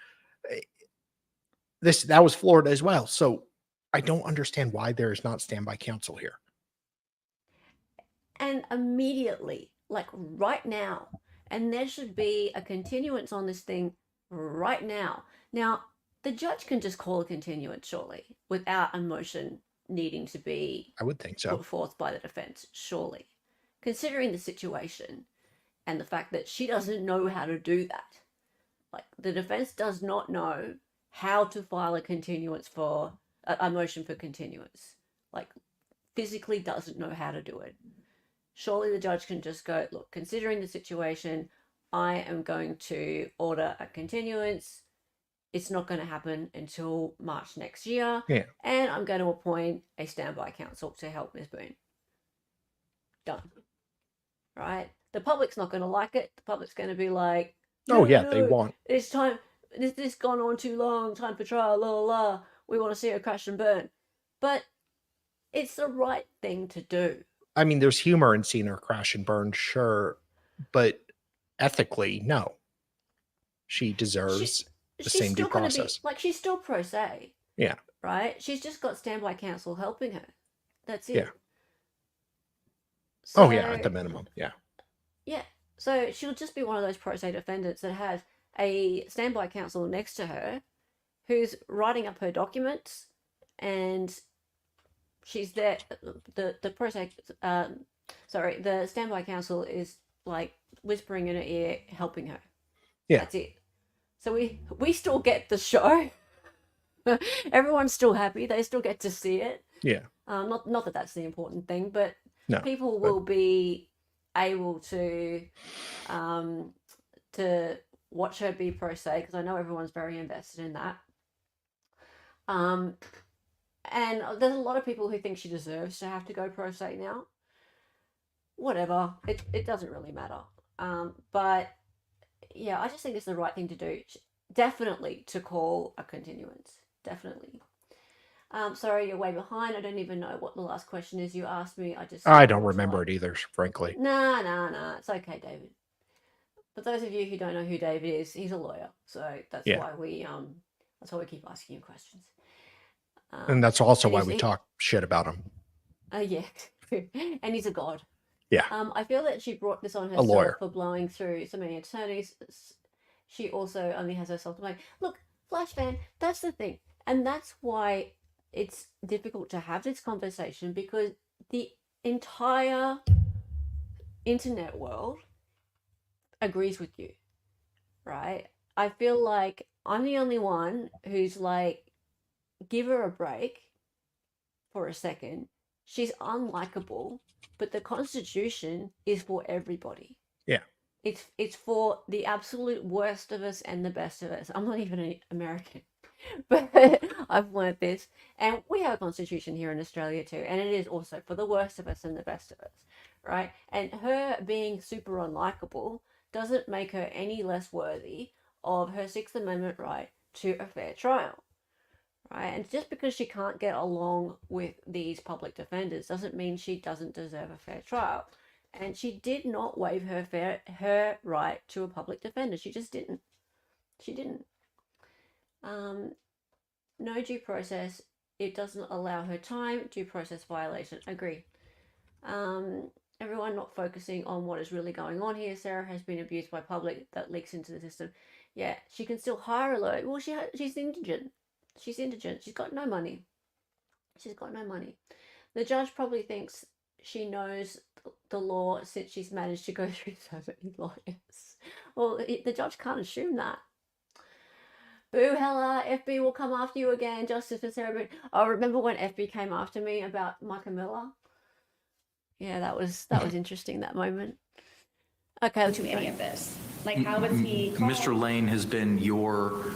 That was Florida as well. So I don't understand why there is not standby counsel here. And immediately, like right now, and there should be a continuance on this thing right now. Now, the judge can just call a continuance, surely, without a motion needing to be I would think so. put forth by the defense, surely. Considering the situation and the fact that she doesn't know how to do that. Like, the defense does not know how to file a continuance for a motion for continuance. Like, physically doesn't know how to do it. Surely the judge can just go, look, considering the situation, I am going to order a continuance. It's not going to happen until March next year. Yeah. And I'm going to appoint a standby counsel to help Ms. Boone. Done. Right? The public's not going to like it. The public's going to be like, Oh, yeah, they want. It's time. This gone on too long. Time for trial. La la la. We want to see her crash and burn. But it's the right thing to do. I mean, there's humor in seeing her crash and burn, sure, but ethically, no. She deserves the same due process. She's still pro se. Yeah. Right? She's just got standby counsel helping her. That's it. Yeah. So, oh, yeah, at the minimum. Yeah. Yeah. So she'll just be one of those pro se defendants that has a standby counsel next to her who's writing up her documents, and she's there. The pro se, the standby counsel is like whispering in her ear, helping her. Yeah. That's it. So we still get the show. Everyone's still happy. They still get to see it. Yeah. Not that that's the important thing, but No, people will be able to watch her be pro se, because I know everyone's very invested in that. And there's a lot of people who think she deserves to have to go pro se now. Whatever, it doesn't really matter. But yeah, I just think it's the right thing to do. Definitely to call a continuance. Definitely. Sorry, you're way behind. I don't even know what the last question is you asked me. I don't remember it either, frankly. Nah. It's okay, David. For those of you who don't know who David is, he's a lawyer. So that's why we keep asking you questions. And that's also why we talk shit about him. Yeah. And he's a god. Yeah. I feel that she brought this on herself for blowing through so many attorneys. She also only has herself to blame. Look, Flash fan, that's the thing. And that's why it's difficult to have this conversation, because the entire internet world agrees with you, right? I feel like I'm the only one who's like, give her a break for a second. She's unlikable, but the Constitution is for everybody. Yeah. It's for the absolute worst of us and the best of us. I'm not even an American, but I've learned this. And we have a Constitution here in Australia too. And it is also for the worst of us and the best of us, right? And her being super unlikable doesn't make her any less worthy of her Sixth Amendment right to a fair trial, right? And just because she can't get along with these public defenders doesn't mean she doesn't deserve a fair trial. And she did not waive her right to a public defender. She just didn't. She didn't. No due process. It doesn't allow her time. Due process violation. Agree. Everyone not focusing on what is really going on here. Sarah has been abused by public that leaks into the system. Yeah, she can still hire a lawyer. Well, she's indigent. She's indigent. She's got no money. She's got no money. The judge probably thinks she knows the law since she's managed to go through so many lawyers. Well, the judge can't assume that. Boo hella, FB will come after you again. Justice for Sarah Boone. Oh, remember when FB came after me about Micah Miller? Yeah, that was interesting, that moment. Okay, To any of this? Like, how was he called? Mr. Lane has been your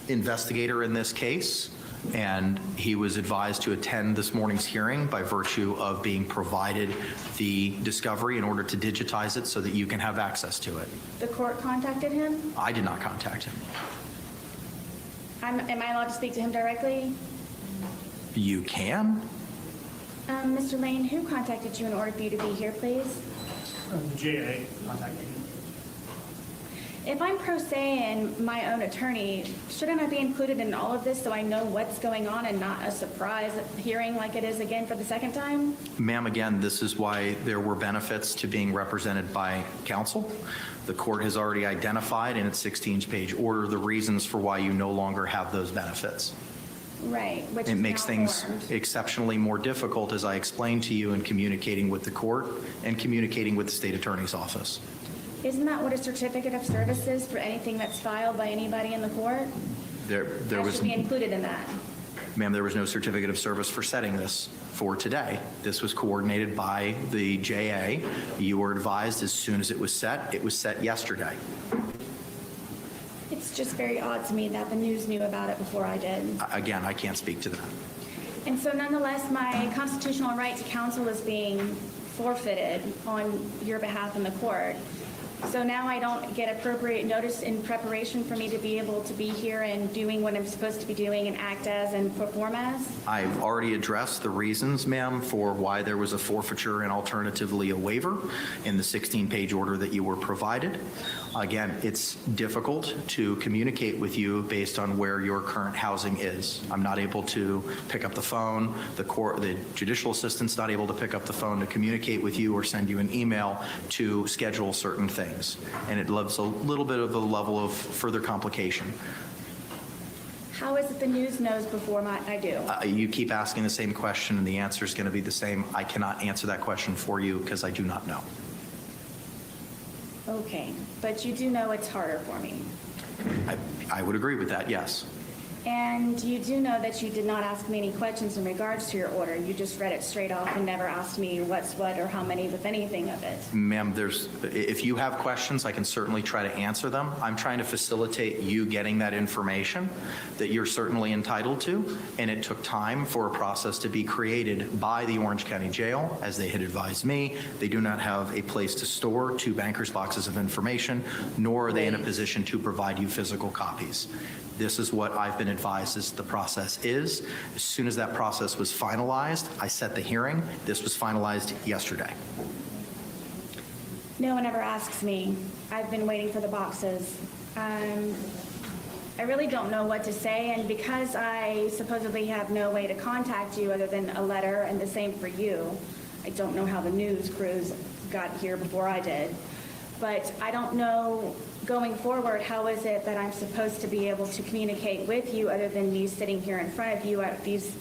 investigator in this case, and he was advised to attend this morning's hearing by virtue of being provided the discovery in order to digitize it so that you can have access to it. The court contacted him? I did not contact him. Am I allowed to speak to him directly? You can? Mr. Lane, who contacted you in order for you to be here, please? The JA contacted you. If I'm pro se and my own attorney, shouldn't I be included in all of this so I know what's going on and not a surprise hearing like it is again for the second time? Ma'am, again, this is why there were benefits to being represented by counsel. The court has already identified in its 16-page order the reasons for why you no longer have those benefits. Right, which It is makes things malformed. exceptionally more difficult, as I explained to you, in communicating with the court and communicating with the state attorney's office. Isn't that what a certificate of service is for anything that's filed by anybody in the court? There I was, should be included in that. ma'am, there was no certificate of service for setting this for today. This was coordinated by the JA. You were advised as soon as it was set. It was set yesterday. It's just very odd to me that the news knew about it before I did. Again, I can't speak to that. And so nonetheless, my constitutional right to counsel is being forfeited on your behalf in the court. So now I don't get appropriate notice in preparation for me to be able to be here and doing what I'm supposed to be doing and act as and perform as? I've already addressed the reasons, ma'am, for why there was a forfeiture and alternatively a waiver in the 16-page order that you were provided. Again, it's difficult to communicate with you based on where your current housing is. I'm not able to pick up the phone. The judicial assistant's not able to pick up the phone to communicate with you or send you an email to schedule certain things. And it leaves a little bit of a level of further complication. How is it the news knows before I do? You keep asking the same question and the answer is going to be the same. I cannot answer that question for you because I do not know. Okay, but you do know it's harder for me. I would agree with that, yes. And you do know that you did not ask me any questions in regards to your order. You just read it straight off and never asked me what's what or how many, if anything of it. Ma'am, if you have questions, I can certainly try to answer them. I'm trying to facilitate you getting that information that you're certainly entitled to, and it took time for a process to be created by the Orange County Jail. As they had advised me, they do not have a place to store 2 banker's boxes of information, nor are they in a position to provide you physical copies. This is what I've been advised is the process is. As soon as that process was finalized, I set the hearing. This was finalized yesterday. No one ever asks me. I've been waiting for the boxes. I really don't know what to say, and because I supposedly have no way to contact you other than a letter, and the same for you, I don't know how the news crews got here before I did. But I don't know, going forward, how is it that I'm supposed to be able to communicate with you other than me sitting here in front of you at these,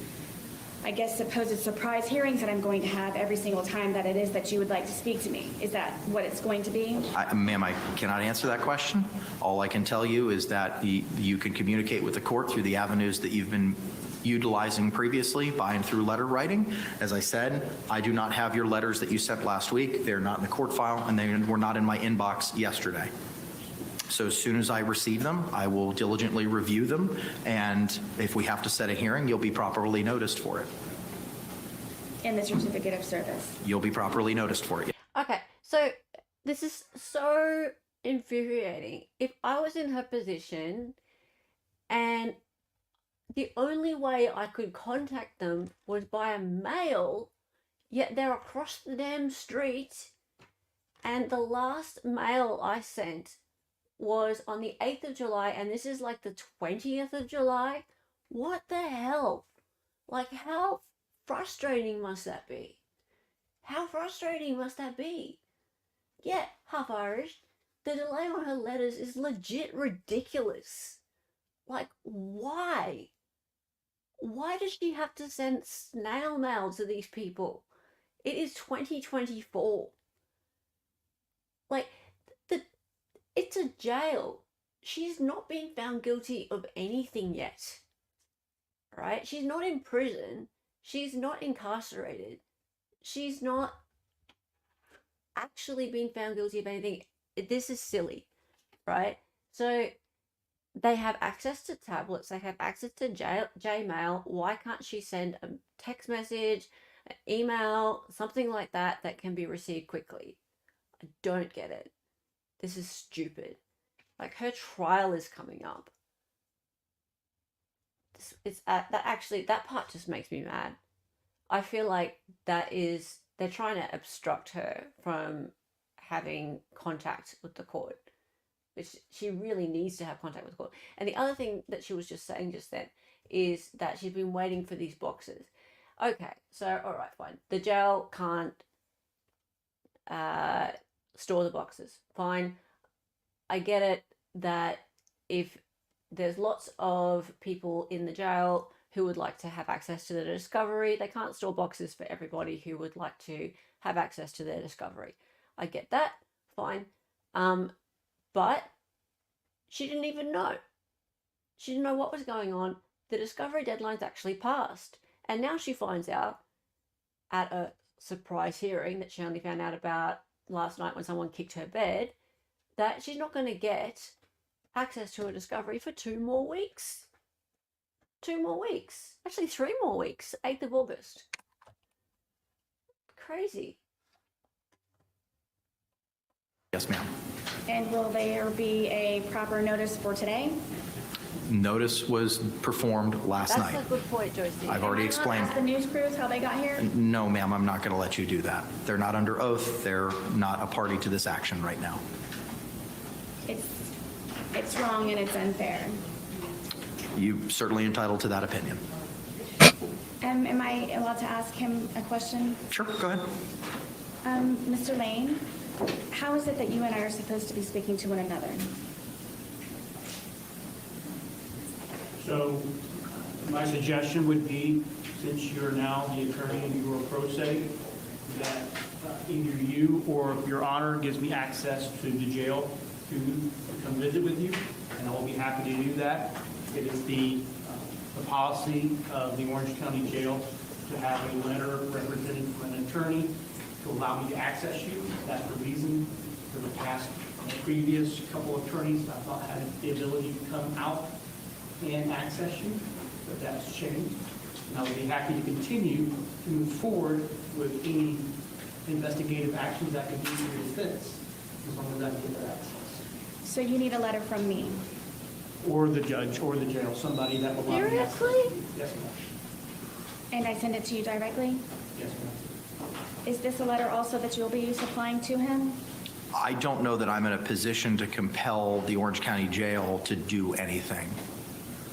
I guess, supposed surprise hearings that I'm going to have every single time that it is that you would like to speak to me? Is that what it's going to be? Ma'am, I cannot answer that question. All I can tell you is that you can communicate with the court through the avenues that you've been utilizing previously by and through letter writing. As I said, I do not have your letters that you sent last week. They're not in the court file, and they were not in my inbox yesterday. So as soon as I receive them, I will diligently review them, and if we have to set a hearing, you'll be properly noticed for it. In the certificate of service. You'll be properly noticed for it. Okay, so this is so infuriating. If I was in her position and the only way I could contact them was by a mail, yet they're across the damn street, and the last mail I sent was on the 8th of July, and this is like the 20th of July. What the hell? Like, how frustrating must that be? How frustrating must that be? Yeah, half Irish. The delay on her letters is legit ridiculous. Like, why? Why does she have to send snail mail to these people? It is 2024. Like, it's a jail. She's not been found guilty of anything yet. Right? She's not in prison. She's not incarcerated. She's not actually been found guilty of anything. This is silly, right? So they have access to tablets. They have access to Gmail. Why can't she send a text message, an email, something like that that can be received quickly? I don't get it. This is stupid. Like, her trial is coming up. That part just makes me mad. I feel like they're trying to obstruct her from having contact with the court, which she really needs to have contact with the court. And the other thing that she was just saying just then is that she's been waiting for these boxes. Okay, so all right, fine. The jail can't store the boxes. Fine. I get it that if there's lots of people in the jail who would like to have access to the discovery, they can't store boxes for everybody who would like to have access to their discovery. I get that. Fine. But she didn't even know. She didn't know what was going on. The discovery deadline's actually passed. And now she finds out at a surprise hearing that she only found out about last night when someone kicked her bed, that she's not going to get access to a discovery for 2 more weeks. 2 more weeks. Actually, 3 more weeks. 8th of August. Crazy. Yes, ma'am. And will there be a proper notice for today? Notice was performed last night. That's a good point, Joycey. I've already explained. Ask the news crews how they got here? No, ma'am, I'm not going to let you do that. They're not under oath. They're not a party to this action right now. It's wrong and it's unfair. You certainly entitled to that opinion. Am I allowed to ask him a question? Sure, go ahead. Mr. Lane, how is it that you and I are supposed to be speaking to one another? So my suggestion would be, since you're now the attorney and you are pro se, that either you or your honor gives me access to the jail to come visit with you, and I will be happy to do that. It is the policy of the Orange County Jail to have a letter represented from an attorney to allow me to access you. That's the reason for the past previous couple of attorneys I've not had the ability to come out and access you, but that's changed. And I will be happy to continue to move forward with any investigative actions that could be for your defense, as long as I get that access. So you need a letter from me? Or the judge, or the jail, somebody that will allow me access. Seriously? Yes, ma'am. And I send it to you directly? Yes, ma'am. Is this a letter also that you'll be supplying to him? I don't know that I'm in a position to compel the Orange County Jail to do anything,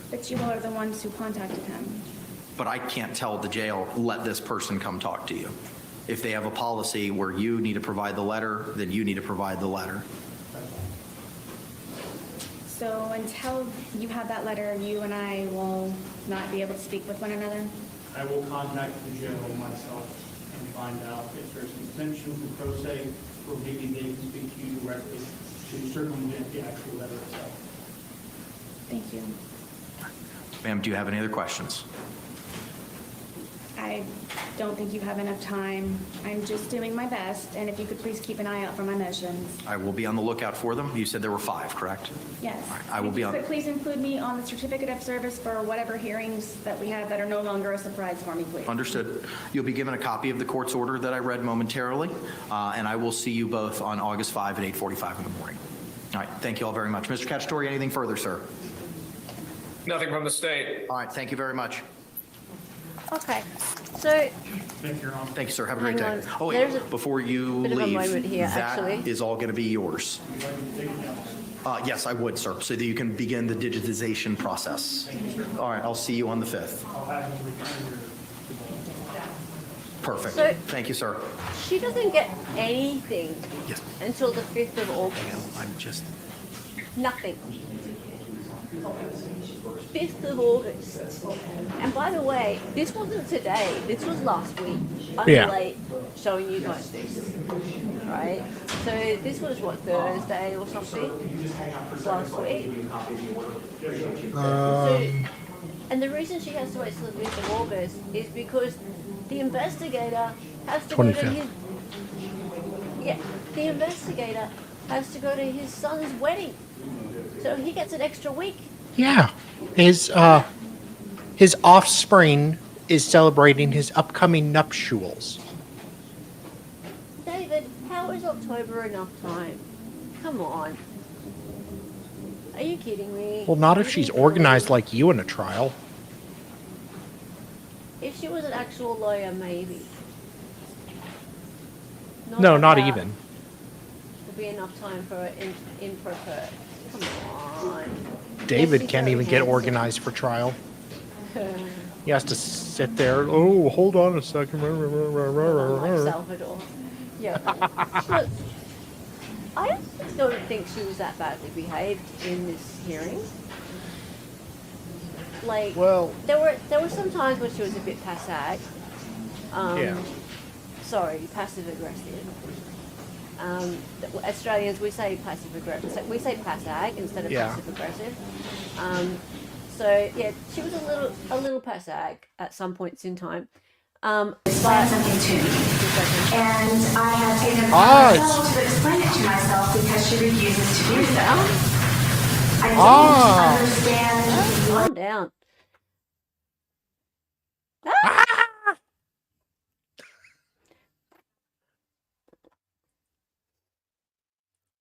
But you are the ones who contacted him. but I can't tell the jail, let this person come talk to you. If they have a policy where you need to provide the letter, then you need to provide the letter. So until you have that letter, you and I will not be able to speak with one another? I will contact the jail myself and find out if there's an exemption from pro se, or maybe they can speak to you directly to circumvent the actual letter itself. Thank you. Ma'am, do you have any other questions? I don't think you have enough time. I'm just doing my best, and if you could please keep an eye out for my motions. I will be on the lookout for them. You said there were 5, correct? Yes. All right, I will be on- If you could please include me on the certificate of service for whatever hearings that we have that are no longer a surprise for me, please. Understood. You'll be given a copy of the court's order that I read momentarily, and I will see you both on August 5 at 8:45 in the morning. All right, thank you all very much. Mr. Cacciatore, anything further, sir? Nothing from the state. All right, thank you very much. Okay, so Thank you, Your Honor. Thank you, sir. Have a great day. Hang on. Oh, There's wait, a before you bit of a leave, moment here, that actually. is all going to be yours. Would you like me to take it down? Yes, I would, sir, so that you can begin the digitization process. All right, I'll see you on the 5th. I'll have you return your. Perfect. So- Thank you, sir. She doesn't get anything Yes. until the 5th of August. I'm just. Nothing. 5th of August. And by the way, this wasn't today. This was last week. I'm Yeah. late showing you guys this. Right? So this was what, Thursday or something? Last week. And the reason she has to wait till the 5th of August is because the investigator has to go to 25th. his. Yeah, the investigator has to go to his son's wedding. So he gets an extra week. Yeah. His offspring is celebrating his upcoming nuptials. David, how is October enough time? Come on. Are you kidding me? Well, not if Are you she's kidding me? organized like you in a trial. If she was an actual lawyer, maybe. No, like not that. even. Would be enough time for an info perk. Come on. David she's can't very even get handsome. organized for trial. He has to sit there. Oh, hold on a second. Like Salvador. Yeah. Look, I just don't think she was that badly behaved in this hearing. Like, Well, there were some times when she was a bit passive. yeah. Sorry, passive aggressive. Australians, we say passive aggressive. We say passag instead of Yeah. passive aggressive. So yeah, she was a little passag at some points in time. Explain something to me. And I have taken it Ah, upon myself to explain it to myself because she refuses to do so. I don't Ah. understand what Calm down.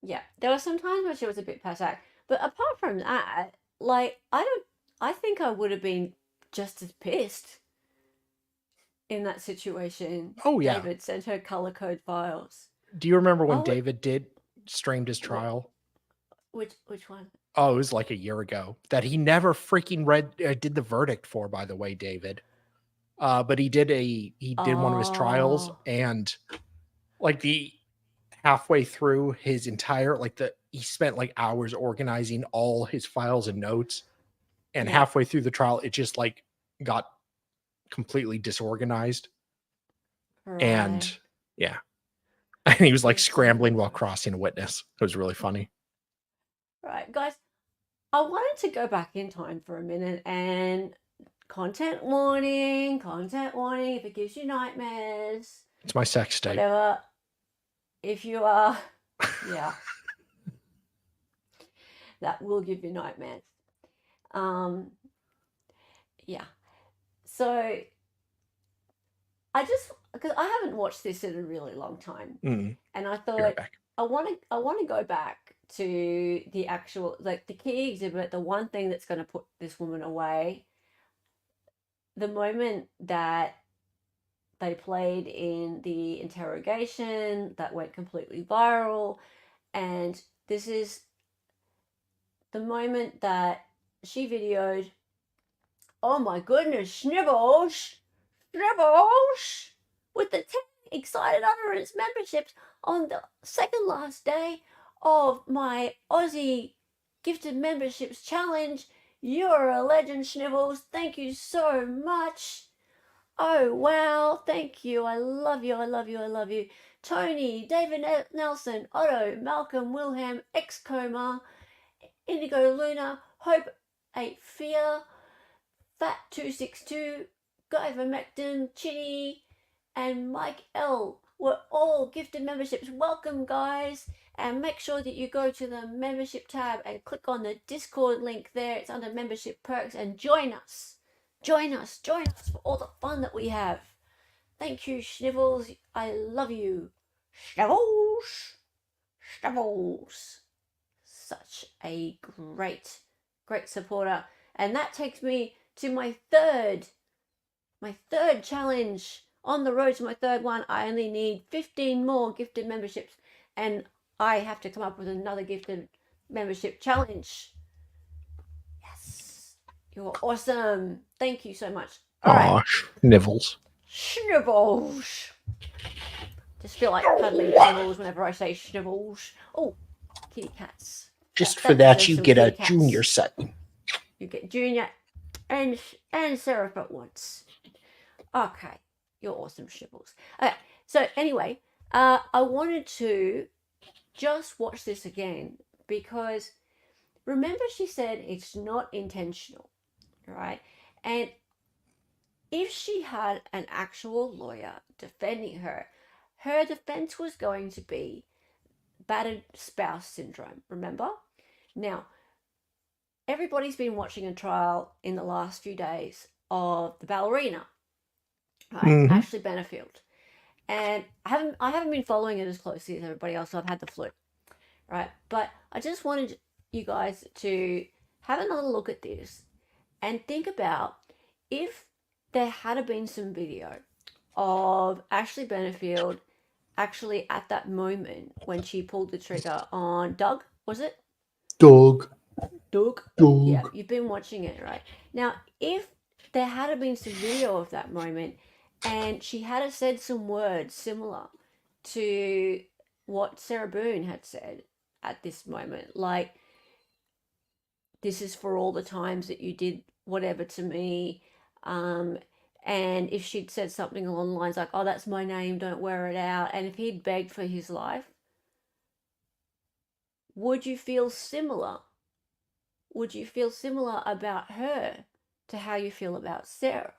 Yeah, there were some times when she was a bit passag, but apart from that, like I think I would have been just as pissed in that situation. Oh, yeah. David sent her color code files. Do you remember when Oh, David streamed his trial? Which one? Oh, it was like a year ago that he never freaking did the verdict for, by the way, David. But he did one of his trials, Oh. and like the halfway through his entire he spent like hours organizing all his files and notes, and Yeah. halfway through the trial it just like got completely disorganized. And Right. yeah, and he was like scrambling while crossing a witness. It was really funny. Right, guys, I wanted to go back in time for a minute and content warning, if it gives you nightmares, It's my sex tape. whatever. If you are, yeah, that will give you nightmares. Yeah. So because I haven't watched this in a really long time, Mm, and I be thought right back. I want to go back to the actual, like, the key exhibit, the one thing that's going to put this woman away. The moment that they played in the interrogation that went completely viral, and this is the moment that she videoed. Oh my goodness, Snivels with the 10 excited utterance memberships on the second last day of my Aussie gifted memberships challenge. You're a legend, Snivels. Thank you so much. Oh wow, thank you. I love you. I love you. I love you. Tony, David Nelson, Otto, Malcolm, Wilhelm, Excoma, Indigo Luna, Hope 8 Fear, Fat 262, Guy Vermectin, Chinny, and Mike L were all gifted memberships. Welcome, guys. And make sure that you go to the membership tab and click on the Discord link there. It's under membership perks, and join us. Join us for all the fun that we have. Thank you, Snivels. I love you. Snivels. Such a great supporter. And that takes me to my third challenge. On the road to my third one, I only need 15 more gifted memberships, and I have to come up with another gifted membership challenge. Yes, you're awesome. Thank you so much. All right. Aw, Nivels. Snivels. Just feel like cuddling snivels whenever I say snivels. Oh, kitty cats. Just for that, you deserves some get a kitty cats. junior set. You get Junior and Sarah at once. Okay, you're awesome, Shibbles. Okay, so anyway, I wanted to just watch this again because remember she said it's not intentional, right? And if she had an actual lawyer defending her, her defense was going to be battered spouse syndrome, remember? Now, everybody's been watching a trial in the last few days of the ballerina, right? Ashley Benefield. And I haven't been following it as closely as everybody else, so I've had the flu, right? But I just wanted you guys to have another look at this and think about if there had been some video of Ashley Benefield actually at that moment when she pulled the trigger on Doug, was it? Dog. Yeah, you've been watching it, right? Now, if there had been some video of that moment and she had said some words similar to what Sarah Boone had said at this moment, like, this is for all the times that you did whatever to me, and if she'd said something along the lines like, oh, that's my name, don't wear it out, and if he'd begged for his life, would you feel similar? Would you feel similar about her to how you feel about Sarah?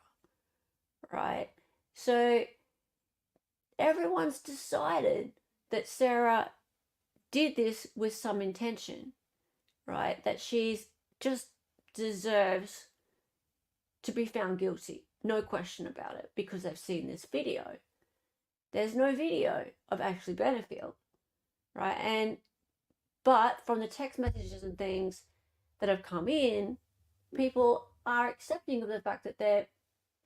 Right? So everyone's decided that Sarah did this with some intention, right? That she's just deserves to be found guilty. No question about it, because they've seen this video. There's no video of Ashley Benefield, right? But from the text messages and things that have come in, people are accepting of the fact that they're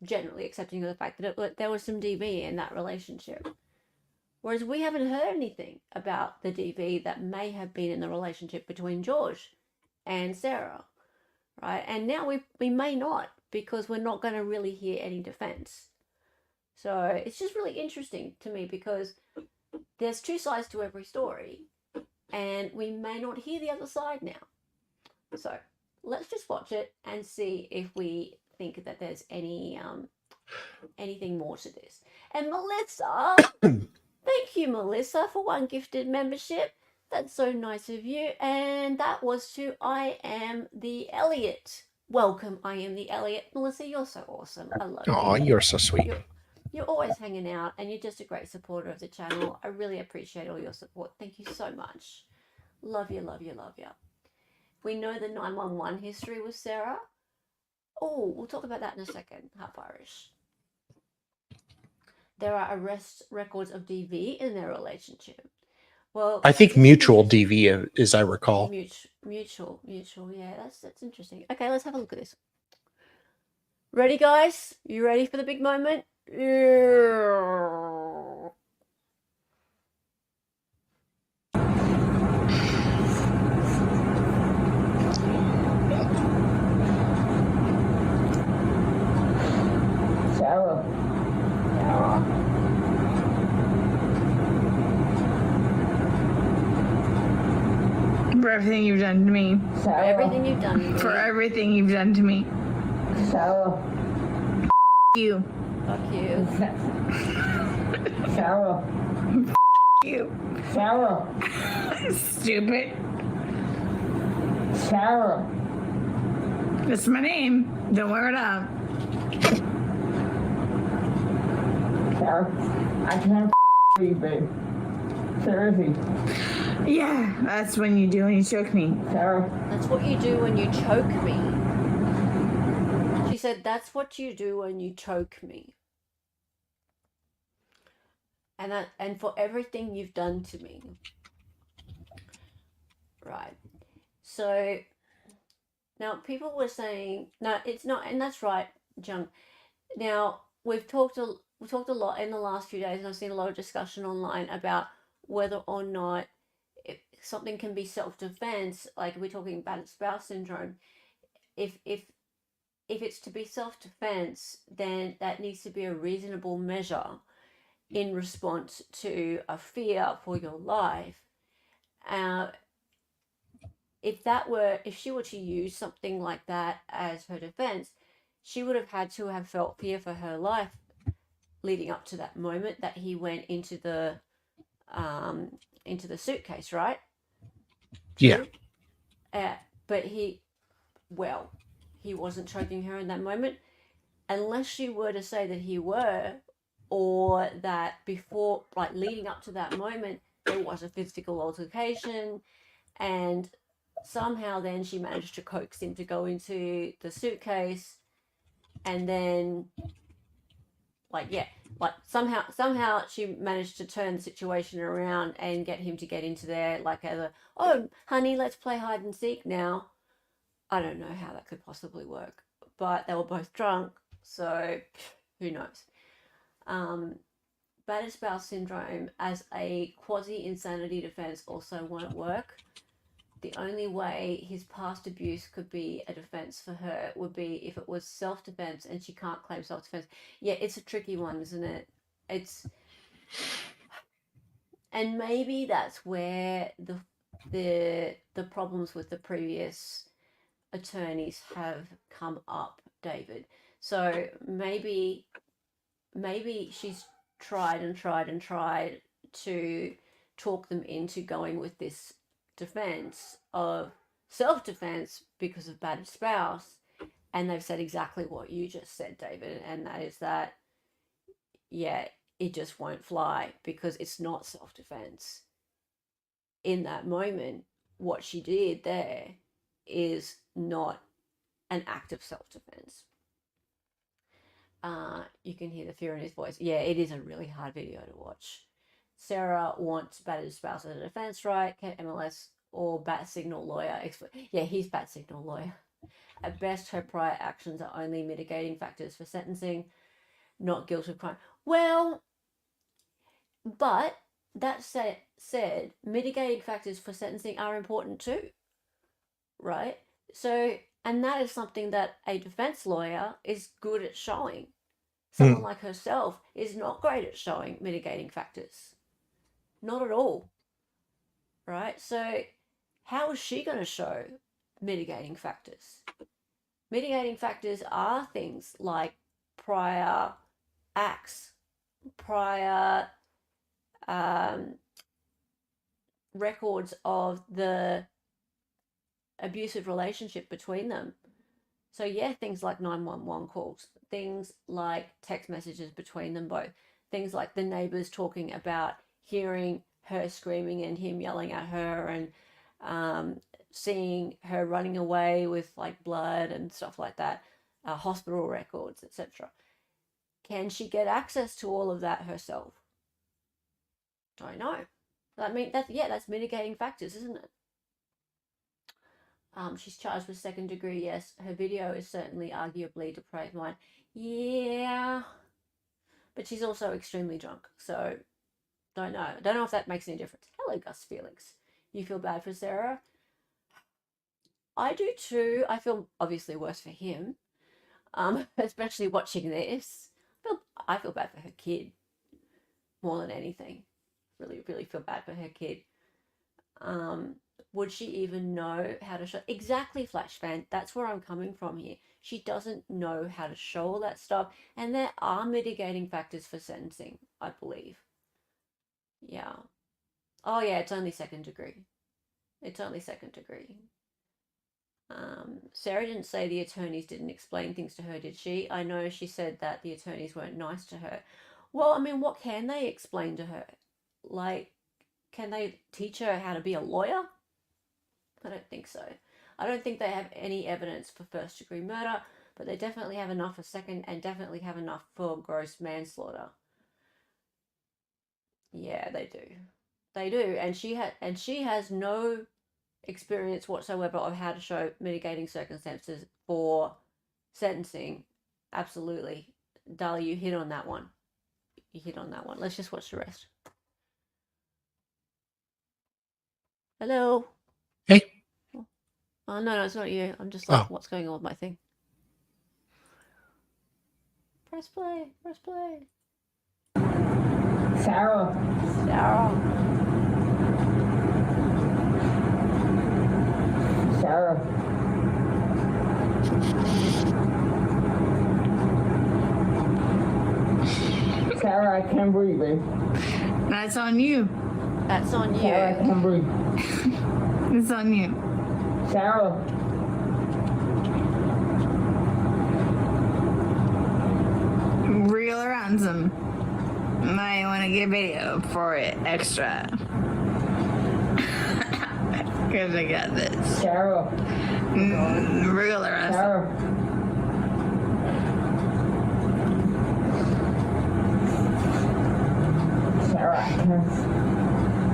generally accepting of the fact that there was some DV in that relationship. Whereas we haven't heard anything about the DV that may have been in the relationship between George and Sarah, right? And now we may not, because we're not going to really hear any defense. So it's just really interesting to me because there's two sides to every story and we may not hear the other side now. So let's just watch it and see if we think that there's anything more to this. And Melissa, thank you, Melissa, for one gifted membership. That's so nice of you. And that was to I Am the Elliot. Welcome, I Am the Elliot. Melissa, you're so awesome. I love you. Oh, you're so sweet. You're always hanging out and you're just a great supporter of the channel. I really appreciate all your support. Thank you so much. Love you, love you, love you. We know the 911 history with Sarah. Oh, we'll talk about that in a second. Half Irish. There are arrest records of DV in their relationship. Well, I think mutual DV, as I recall. Mutual. Yeah, that's interesting. Okay, let's have a look at this. Ready, guys? You ready for the big moment? Yeah. Sarah. For everything you've done to me. For everything you've done to me. For everything you've done to me. Sarah. You. Fuck you. Sarah. You. Sarah. Stupid. Sarah. That's my name. Don't wear it out. Sarah. I can't you, babe. Seriously. Yeah, that's when you do when you choke me. Sarah. That's what you do when you choke me. She said, that's what you do when you choke me. And for everything you've done to me. Right. So now people were saying, no, it's not, and that's right, Jung. Now we've talked a lot in the last few days, and I've seen a lot of discussion online about whether or not if something can be self-defense, like we're talking battered spouse syndrome, if it's to be self-defense, then that needs to be a reasonable measure in response to a fear for your life. If she were to use something like that as her defense, she would have had to have felt fear for her life leading up to that moment that he went into the suitcase, right? Yeah. But he wasn't choking her in that moment, unless she were to say that he were, or that before, like leading up to that moment, there was a physical altercation, and somehow then she managed to coax him to go into the suitcase, and then somehow she managed to turn the situation around and get him to get into there, like as a, oh honey, let's play hide and seek now. I don't know how that could possibly work, but they were both drunk, so who knows. Battered spouse syndrome as a quasi-insanity defense also won't work. The only way his past abuse could be a defense for her would be if it was self-defense, and she can't claim self-defense. Yeah, it's a tricky one, isn't it? And maybe that's where the problems with the previous attorneys have come up, David. So maybe she's tried to talk them into going with this defense of self-defense because of battered spouse, and they've said exactly what you just said, David, and that is that, yeah, it just won't fly because it's not self-defense. In that moment, what she did there is not an act of self-defense. You can hear the fear in his voice. Yeah, it is a really hard video to watch. Sarah wants battered spouse as a defense, right? MLS or bat signal lawyer. Yeah, he's bat signal lawyer. At best, her prior actions are only mitigating factors for sentencing, not guilt of crime. Well, but that said, mitigating factors for sentencing are important too, right? So, and that is something that a defense lawyer is good at showing. Someone like herself is not great at showing mitigating factors. Not at all. Right? So how is she going to show mitigating factors? Mitigating factors are things like prior acts, prior records of the abusive relationship between them. So yeah, things like 911 calls, things like text messages between them both, things like the neighbors talking about hearing her screaming and him yelling at her, and seeing her running away with like blood and stuff like that, hospital records, etc. Can she get access to all of that herself? Don't know. I mean, that's mitigating factors, isn't it? She's charged with second degree, yes. Her video is certainly arguably depraved mind. Yeah. But she's also extremely drunk, so don't know. Don't know if that makes any difference. Hello, Gus Felix. You feel bad for Sarah? I do too. I feel obviously worse for him. Especially watching this. I feel bad for her kid more than anything. Really, really feel bad for her kid. Would she even know how to show? Exactly, Flash fan. That's where I'm coming from here. She doesn't know how to show all that stuff. And there are mitigating factors for sentencing, I believe. Yeah. Oh, yeah, it's only second degree. It's only second degree. Sarah didn't say the attorneys didn't explain things to her, did she? I know she said that the attorneys weren't nice to her. Well, I mean, what can they explain to her? Like, can they teach her how to be a lawyer? I don't think so. I don't think they have any evidence for first degree murder, but they definitely have enough for second, and definitely have enough for gross manslaughter. Yeah, they do. They do. And she has no experience whatsoever of how to show mitigating circumstances for sentencing. Absolutely. Dali, you hit on that one. You hit on that one. Let's just watch the rest. Hello. Hey. Oh no, it's not you. I'm just like, Oh. what's going on with my thing? Press play. Press play. Sarah. Sarah. Sarah. Sarah, I can't breathe, babe. That's on you. That's on Sarah, I you. can't breathe. It's on you. Sarah. Real or ransom. Might want to get video for it extra. Because I got this. Sarah. Real or ransom. Sarah. Sarah,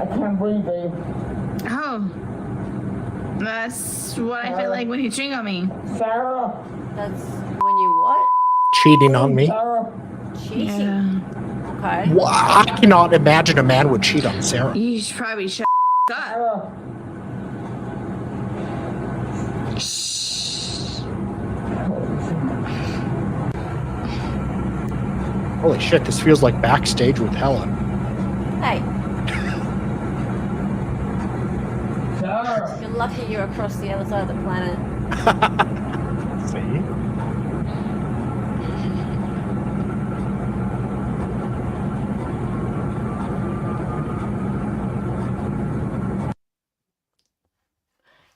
I can't breathe, babe. Oh. That's what I feel like when you ching on me. Sarah. That's when you what? Cheating on me. Sarah. Cheating. Yeah. Okay. Well, I cannot imagine a man would cheat on Sarah. You should probably shut up. Sarah. Holy shit, this feels like backstage with Hella. Hey, Sarah. you're lucky you're across the other side of the planet. See?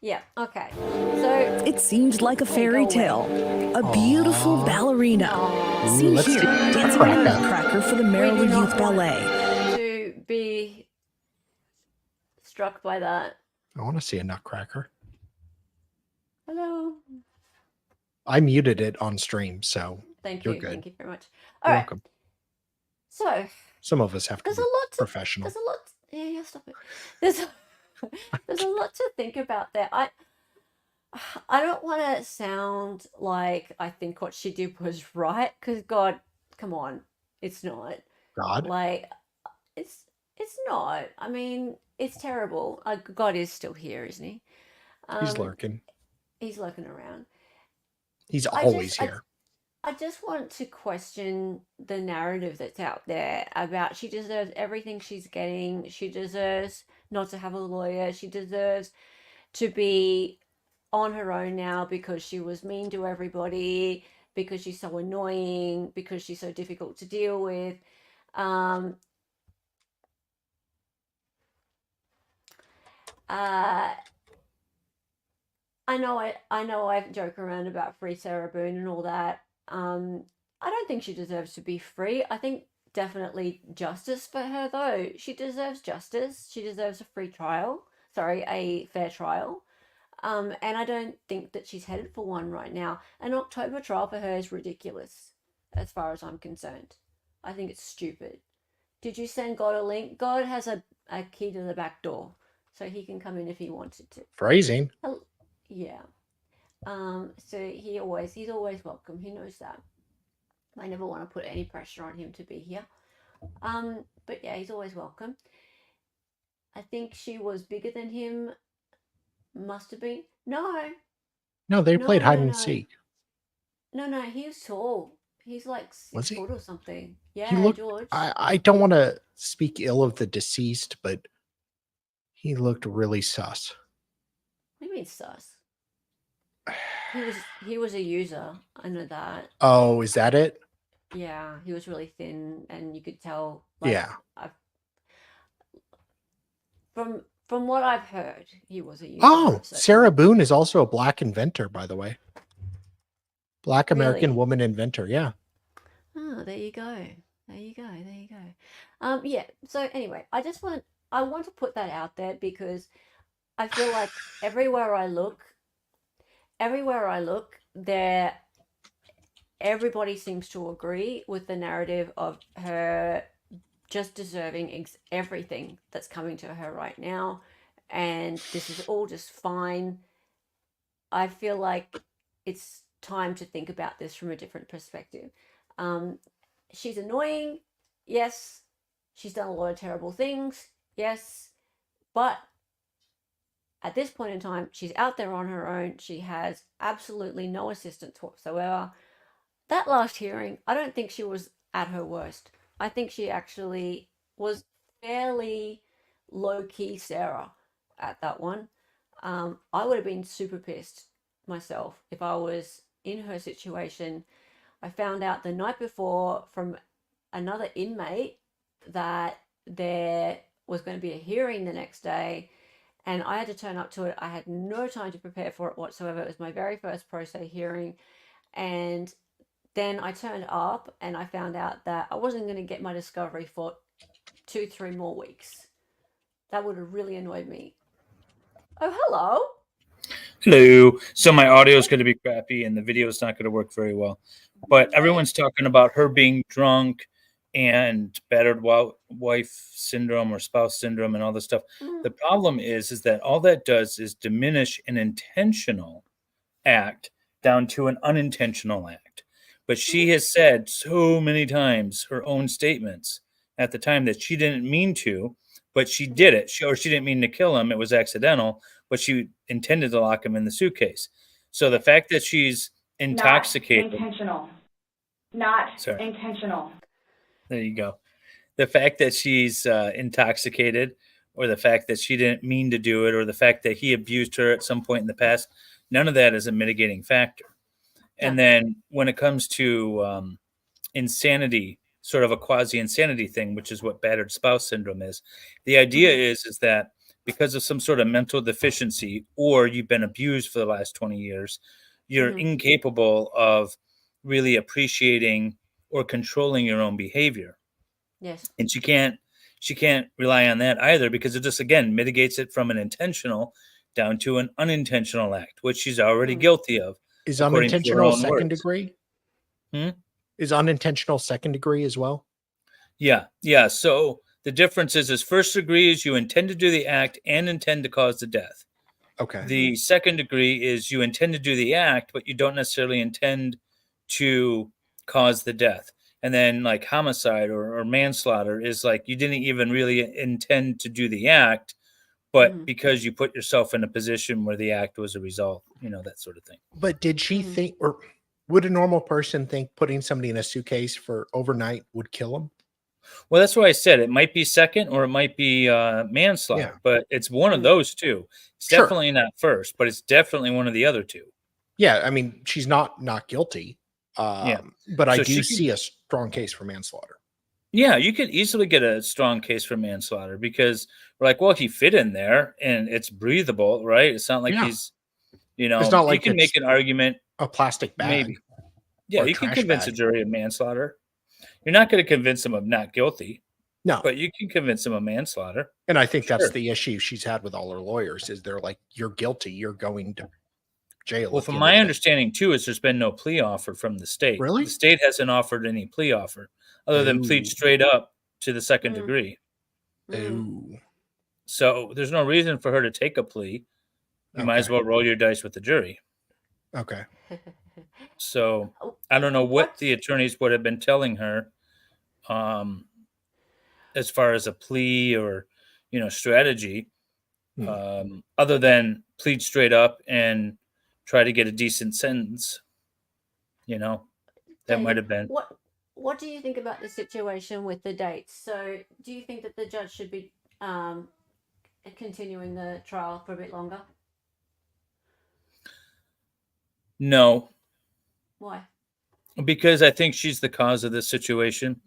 Yeah, okay. So It seemed like a fairy go tale. A beautiful ballerina. Aw. See let's here, see dancing Nutcracker. the Nutcracker for the We do Maryland not Youth want Ballet. to be struck by that. I want to see a Nutcracker. Hello. I muted it on stream, so Thank You're you. good. Thank you very much. you're All right. welcome. So Some of us have to there's be a lot to professional. there's a lot. Yeah, stop it. There's a lot to think about there. I don't want to sound like I think what she did was right, because God, come on, it's not. God. Like, it's not. I mean, it's terrible. God is still here, isn't he? He's lurking. He's lurking around. He's I always just- here. I just want to question the narrative that's out there about she deserves everything she's getting. She deserves not to have a lawyer. She deserves to be on her own now because she was mean to everybody, because she's so annoying, because she's so difficult to deal with. I know I joke around about free Sarah Boone and all that. I don't think she deserves to be free. I think definitely justice for her, though. She deserves justice. She deserves a free trial. Sorry, a fair trial. And I don't think that she's headed for one right now. An October trial for her is ridiculous, as far as I'm concerned. I think it's stupid. Did you send God a link? God has a key to the back door, so he can come in if he wanted to. Phrasing. Yeah. So he's always welcome. He knows that. I never want to put any pressure on him to be here. But yeah, he's always welcome. I think she was bigger than him. Must have been. No, They No, played hide no, and no. seek. no, he was tall. He's like Was 6 he? foot or something. He Yeah, looked. George. I don't want to speak ill of the deceased, but he looked really sus. What do you mean sus? He was a user. I know that. Oh, is that it? Yeah, he was really thin, and you could tell. Yeah. From what I've heard, he was a user. Oh, so- Sarah Boone is also a black inventor, by the way. Black American Really? woman inventor. Yeah. Oh, there you go. There you go. There you go. Yeah. So anyway, I want to put that out there because I feel like everywhere I look, everybody seems to agree with the narrative of her just deserving everything that's coming to her right now, and this is all just fine. I feel like it's time to think about this from a different perspective. She's annoying, yes. She's done a lot of terrible things, yes. But at this point in time, she's out there on her own. She has absolutely no assistance whatsoever. That last hearing, I don't think she was at her worst. I think she actually was fairly low key Sarah at that one. I would have been super pissed myself if I was in her situation. I found out the night before from another inmate that there was going to be a hearing the next day, and I had to turn up to it. I had no time to prepare for it whatsoever. It was my very first pro se hearing, and then I turned up and I found out that I wasn't going to get my discovery for 2-3 more weeks. That would have really annoyed me. Oh, hello. Hello. So my audio is going to be crappy and the video is not going to work very well. But everyone's talking about her being drunk and battered wife syndrome or spouse syndrome and all this stuff. The problem is that all that does is diminish an intentional act down to an unintentional act. But she has said so many times her own statements at the time that she didn't mean to, but she did it. She didn't mean to kill him. It was accidental, but she intended to lock him in the suitcase. So the fact that she's intoxicated. Not intentional. Not Sorry. intentional. There you go. The fact that she's intoxicated, or the fact that she didn't mean to do it, or the fact that he abused her at some point in the past, none of that is a mitigating factor. And then when it comes to insanity, sort of a quasi-insanity thing, which is what battered spouse syndrome is, the idea is that because of some sort of mental deficiency, or you've been abused for the last 20 years, you're incapable of really appreciating or controlling your own behavior. Yes. And she can't rely on that either, because it just, again, mitigates it from an intentional down to an unintentional act, which she's already guilty of. Is unintentional second degree? Is unintentional second degree as well? Yeah. So the difference is first degree is you intend to do the act and intend to cause the death. Okay. The second degree is you intend to do the act, but you don't necessarily intend to cause the death. And then like homicide or manslaughter is like you didn't even really intend to do the act, but because you put yourself in a position where the act was a result, that sort of thing. But did she think, or would a normal person think putting somebody in a suitcase for overnight would kill them? Well, that's what I said. It might be second or it might be manslaughter, but it's one of those two. It's definitely not first, but it's definitely one of the other two. Yeah, I mean, she's not guilty. But I do see a strong case for manslaughter. Yeah, you could easily get a strong case for manslaughter because we're like, well, he fit in there and it's breathable, right? It's not like he's, it's not like you can make an argument. A plastic bag. Maybe. Yeah, you can convince a jury of manslaughter. You're not going to convince them of not guilty. No. But you can convince them of manslaughter. And I think that's the issue she's had with all her lawyers is they're like, you're guilty. You're going to jail. Well, from my understanding, too, is there's been no plea offer from the state. Really? The state hasn't offered any plea offer other than plead straight up to the second degree. Ooh. So there's no reason for her to take a plea. You might as well roll your dice with the jury. Okay. So I don't know what the attorneys would have been telling her as far as a plea or, strategy, other than plead straight up and try to get a decent sentence. That might have been. What do you think about the situation with the dates? So do you think that the judge should be continuing the trial for a bit longer? No. Why? Because I think she's the cause of this situation.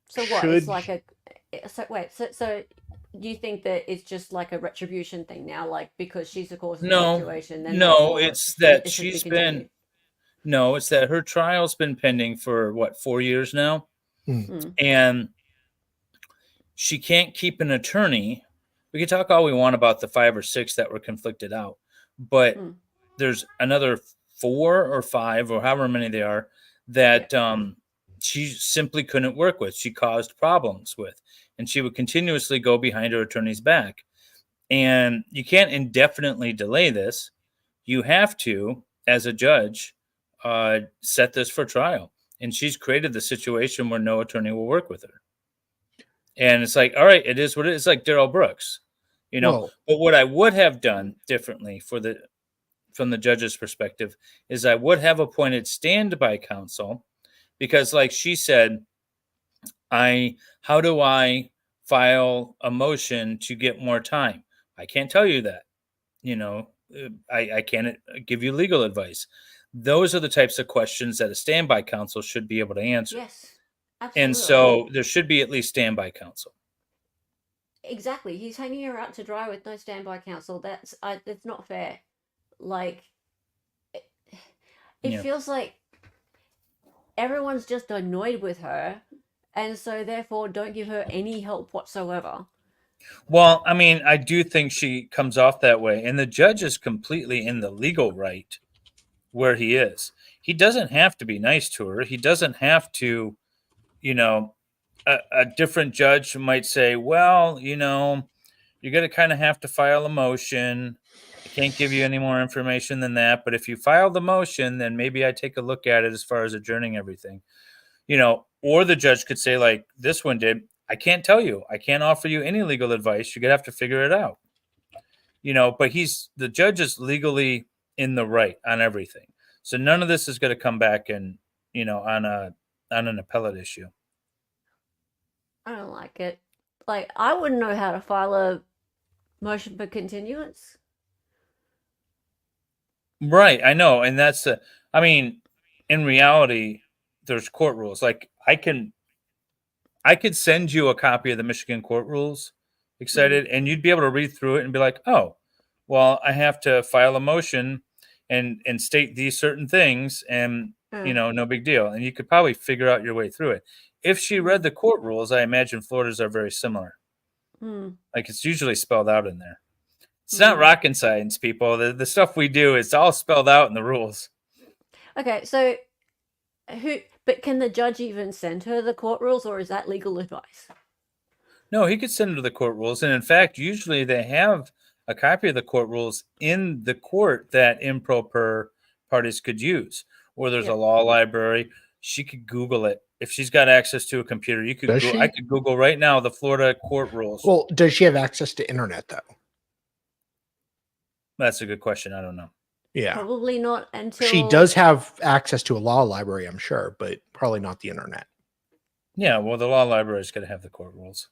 So what? It's like so do you think that it's just like a retribution thing now, like because she's the cause of the situation? Then it's that it's that her trial's been pending for 4 years now. And she can't keep an attorney. We can talk all we want about the 5 or 6 that were conflicted out, but there's another 4 or 5 or however many they are that she simply couldn't work with. She caused problems with, and she would continuously go behind her attorney's back. And you can't indefinitely delay this. You have to, as a judge, set this for trial. And she's created the situation where no attorney will work with her. And it's like, all right, it is what it is. It's like Darrell Brooks. you know. Well, But what I would have done differently from the judge's perspective is I would have appointed standby counsel, because like she said, how do I file a motion to get more time? I can't tell you that. You know, I can't give you legal advice. Those are the types of questions that a standby counsel should be able to answer. Yes, And absolutely. so there should be at least standby counsel. Exactly. He's hanging her out to dry with no standby counsel. That's not fair. Like, it Yeah. feels like everyone's just annoyed with her, and so therefore don't give her any help whatsoever. Well, I mean, I do think she comes off that way, and the judge is completely in the legal right where he is. He doesn't have to be nice to her. He doesn't have to, you know, a different judge might say, well, you know, you're going to kind of have to file a motion. I can't give you any more information than that. But if you file the motion, then maybe I take a look at it as far as adjourning everything, you know. Or the judge could say, like this one did, I can't tell you. I can't offer you any legal advice. You're going to have to figure it out, you know. But the judge is legally in the right on everything. So none of this is going to come back and, you know, on an appellate issue. I don't like it. Like, I wouldn't know how to file a motion for continuance. Right, I know, and I mean, in reality, there's court rules. Like I could send you a copy of the Michigan court rules, excited, and you'd be able to read through it and be like, oh, well, I have to file a motion and state these certain things, and you know, no big deal. And you could probably figure out your way through it. If she read the court rules, I imagine Florida's are very similar. Like it's usually spelled out in there. It's not rocket science, people. The stuff we do is all spelled out in the rules. Okay, so but can the judge even send her the court rules, or is that legal advice? No, he could send her the court rules. And in fact, usually they have a copy of the court rules in the court that improper parties could use. Or there's a law library. She could Google it. If she's got access to a computer, I could Google right now the Florida court rules. Well, does she have access to internet though? That's a good question. I don't know. Yeah. Probably not until She does have access to a law library, I'm sure, but probably not the internet. Yeah, well, the law library is going to have the court rules.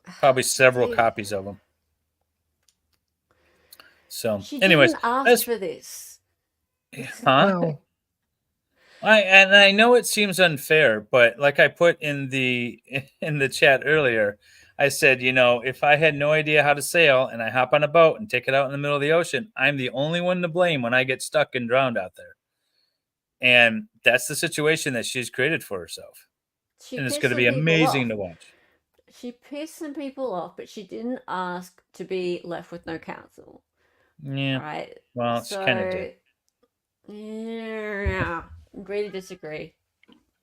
Probably several copies of them. So, she anyways, didn't ask for this. huh? Well, I know it seems unfair, but like I put in the chat earlier, I said, you know, if I had no idea how to sail and I hop on a boat and take it out in the middle of the ocean, I'm the only one to blame when I get stuck and drowned out there. And that's the situation that she's created for herself. And it's going to be amazing to watch. She pissed some people off, but she didn't ask to be left with no counsel. Yeah. Right. Well, she kind of did. Yeah. Agree to disagree.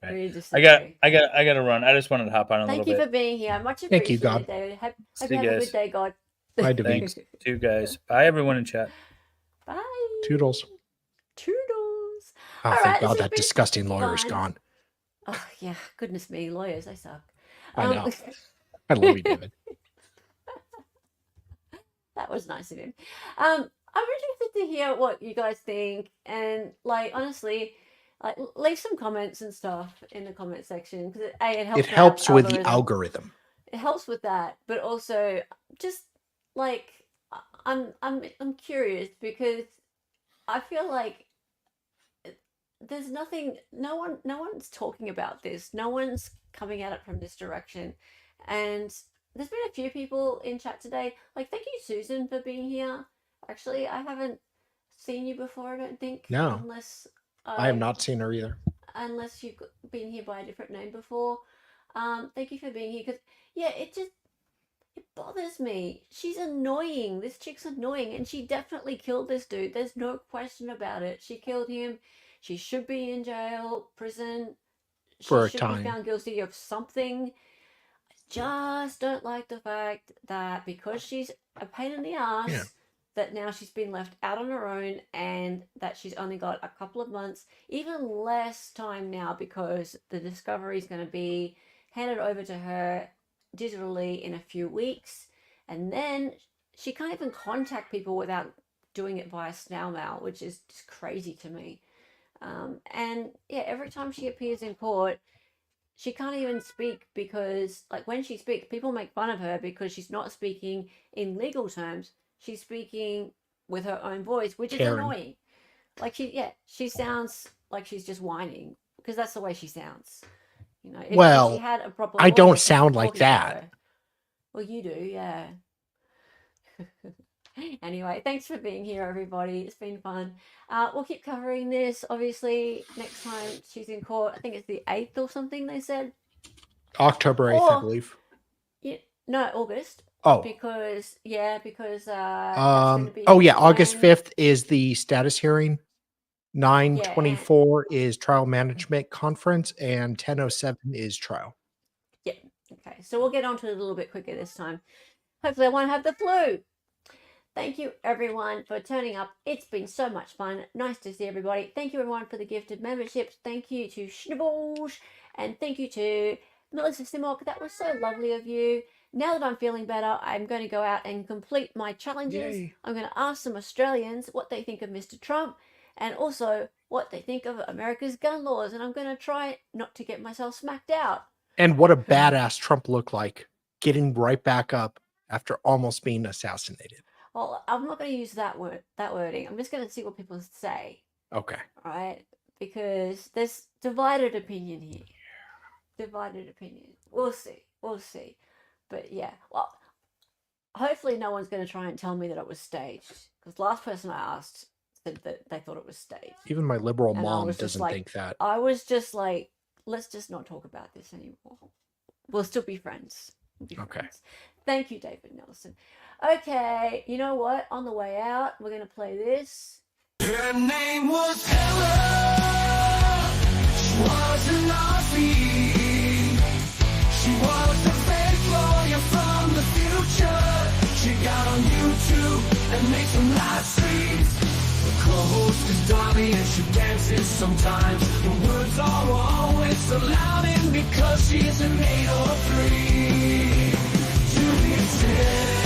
Right. Agree to disagree. I got to run. I just wanted to hop on a little bit. Thank you for being here. Much Thank you, appreciated, God. David. Hope See you you have a guys. good day, God. Bye, David. Thanks to you guys. Bye, everyone in chat. Bye. Toodles. Toodles. Oh, All thank right, God this has that been disgusting lawyer is fun. gone. Oh, yeah. Goodness me. Lawyers, they suck. I know. I love you, David. That was nice of him. I'm interested to hear what you guys think, and like honestly, like leave some comments and stuff in the comment section because it helps. It helps with the algorithm. It helps with that, but also just like I'm curious because I feel like there's nothing. No one's talking about this. No one's coming at it from this direction, and there's been a few people in chat today. Like, thank you, Susan, for being here. Actually, I haven't seen you before, I don't think. No. Unless I have not seen her either. Unless you've been here by a different name before. Thank you for being here. Because, yeah, it bothers me. She's annoying. This chick's annoying. And she definitely killed this dude. There's no question about it. She killed him. She should be in jail, prison. For a She should time. be found guilty of something. Just don't like the fact that because she's a pain in the ass, that now she's been left out on her own and that she's only got a couple of months, even less time now because the discovery is going to be handed over to her digitally in a few weeks. And then she can't even contact people without doing it via snail mail, which is just crazy to me. And yeah, every time she appears in court, she can't even speak because, like, when she speaks, people make fun of her because she's not speaking in legal terms. She's speaking with her own voice, which is Karen. annoying. Like, she sounds like she's just whining because that's the way she sounds. You know, if Well, she had a proper I lawyer don't sound like talking to that. her- Well, you do, yeah. Anyway, thanks for being here, everybody. It's been fun. We'll keep covering this. Obviously, next time she's in court, I think it's the 8th or something, they said. October 8th, I Or- believe. Yeah, no, August. Oh. Because that's gonna be August when- 5th is the status hearing. 9/24 is trial management conference, and 10/07 is trial. Yeah. Okay. So we'll get onto it a little bit quicker this time. Hopefully, I won't have the flu. Thank you, everyone, for turning up. It's been so much fun. Nice to see everybody. Thank you, everyone, for the gifted memberships. Thank you to Schnibbles. And thank you to Melissa Simok. That was so lovely of you. Now that I'm feeling better, I'm going to go out and complete my challenges. Yay. I'm going to ask some Australians what they think of Mr. Trump and also what they think of America's gun laws. And I'm going to try not to get myself smacked out. And what a badass Trump looked like, getting right back up after almost being assassinated. Well, I'm not going to use that wording. I'm just going to see what people say. Okay. All right? Because there's divided opinion here. Divided opinion. We'll see. We'll see. But yeah, well, hopefully no one's going to try and tell me that it was staged. Because last person I asked said that they thought it was staged. Even my liberal And I mom was just doesn't like- think that. I was just like, let's just not talk about this anymore. We'll still be friends. We'll be Okay. friends. Thank you, David Nelson. Okay, you know what? On the way out, we're going to play this. Her name was Helen. She was an Aussie. She was a fake lawyer from the future. She got on YouTube and made some live streams. Her co-host is Dali and she dances sometimes. The words are always so loud and because she's an 803. Juliet said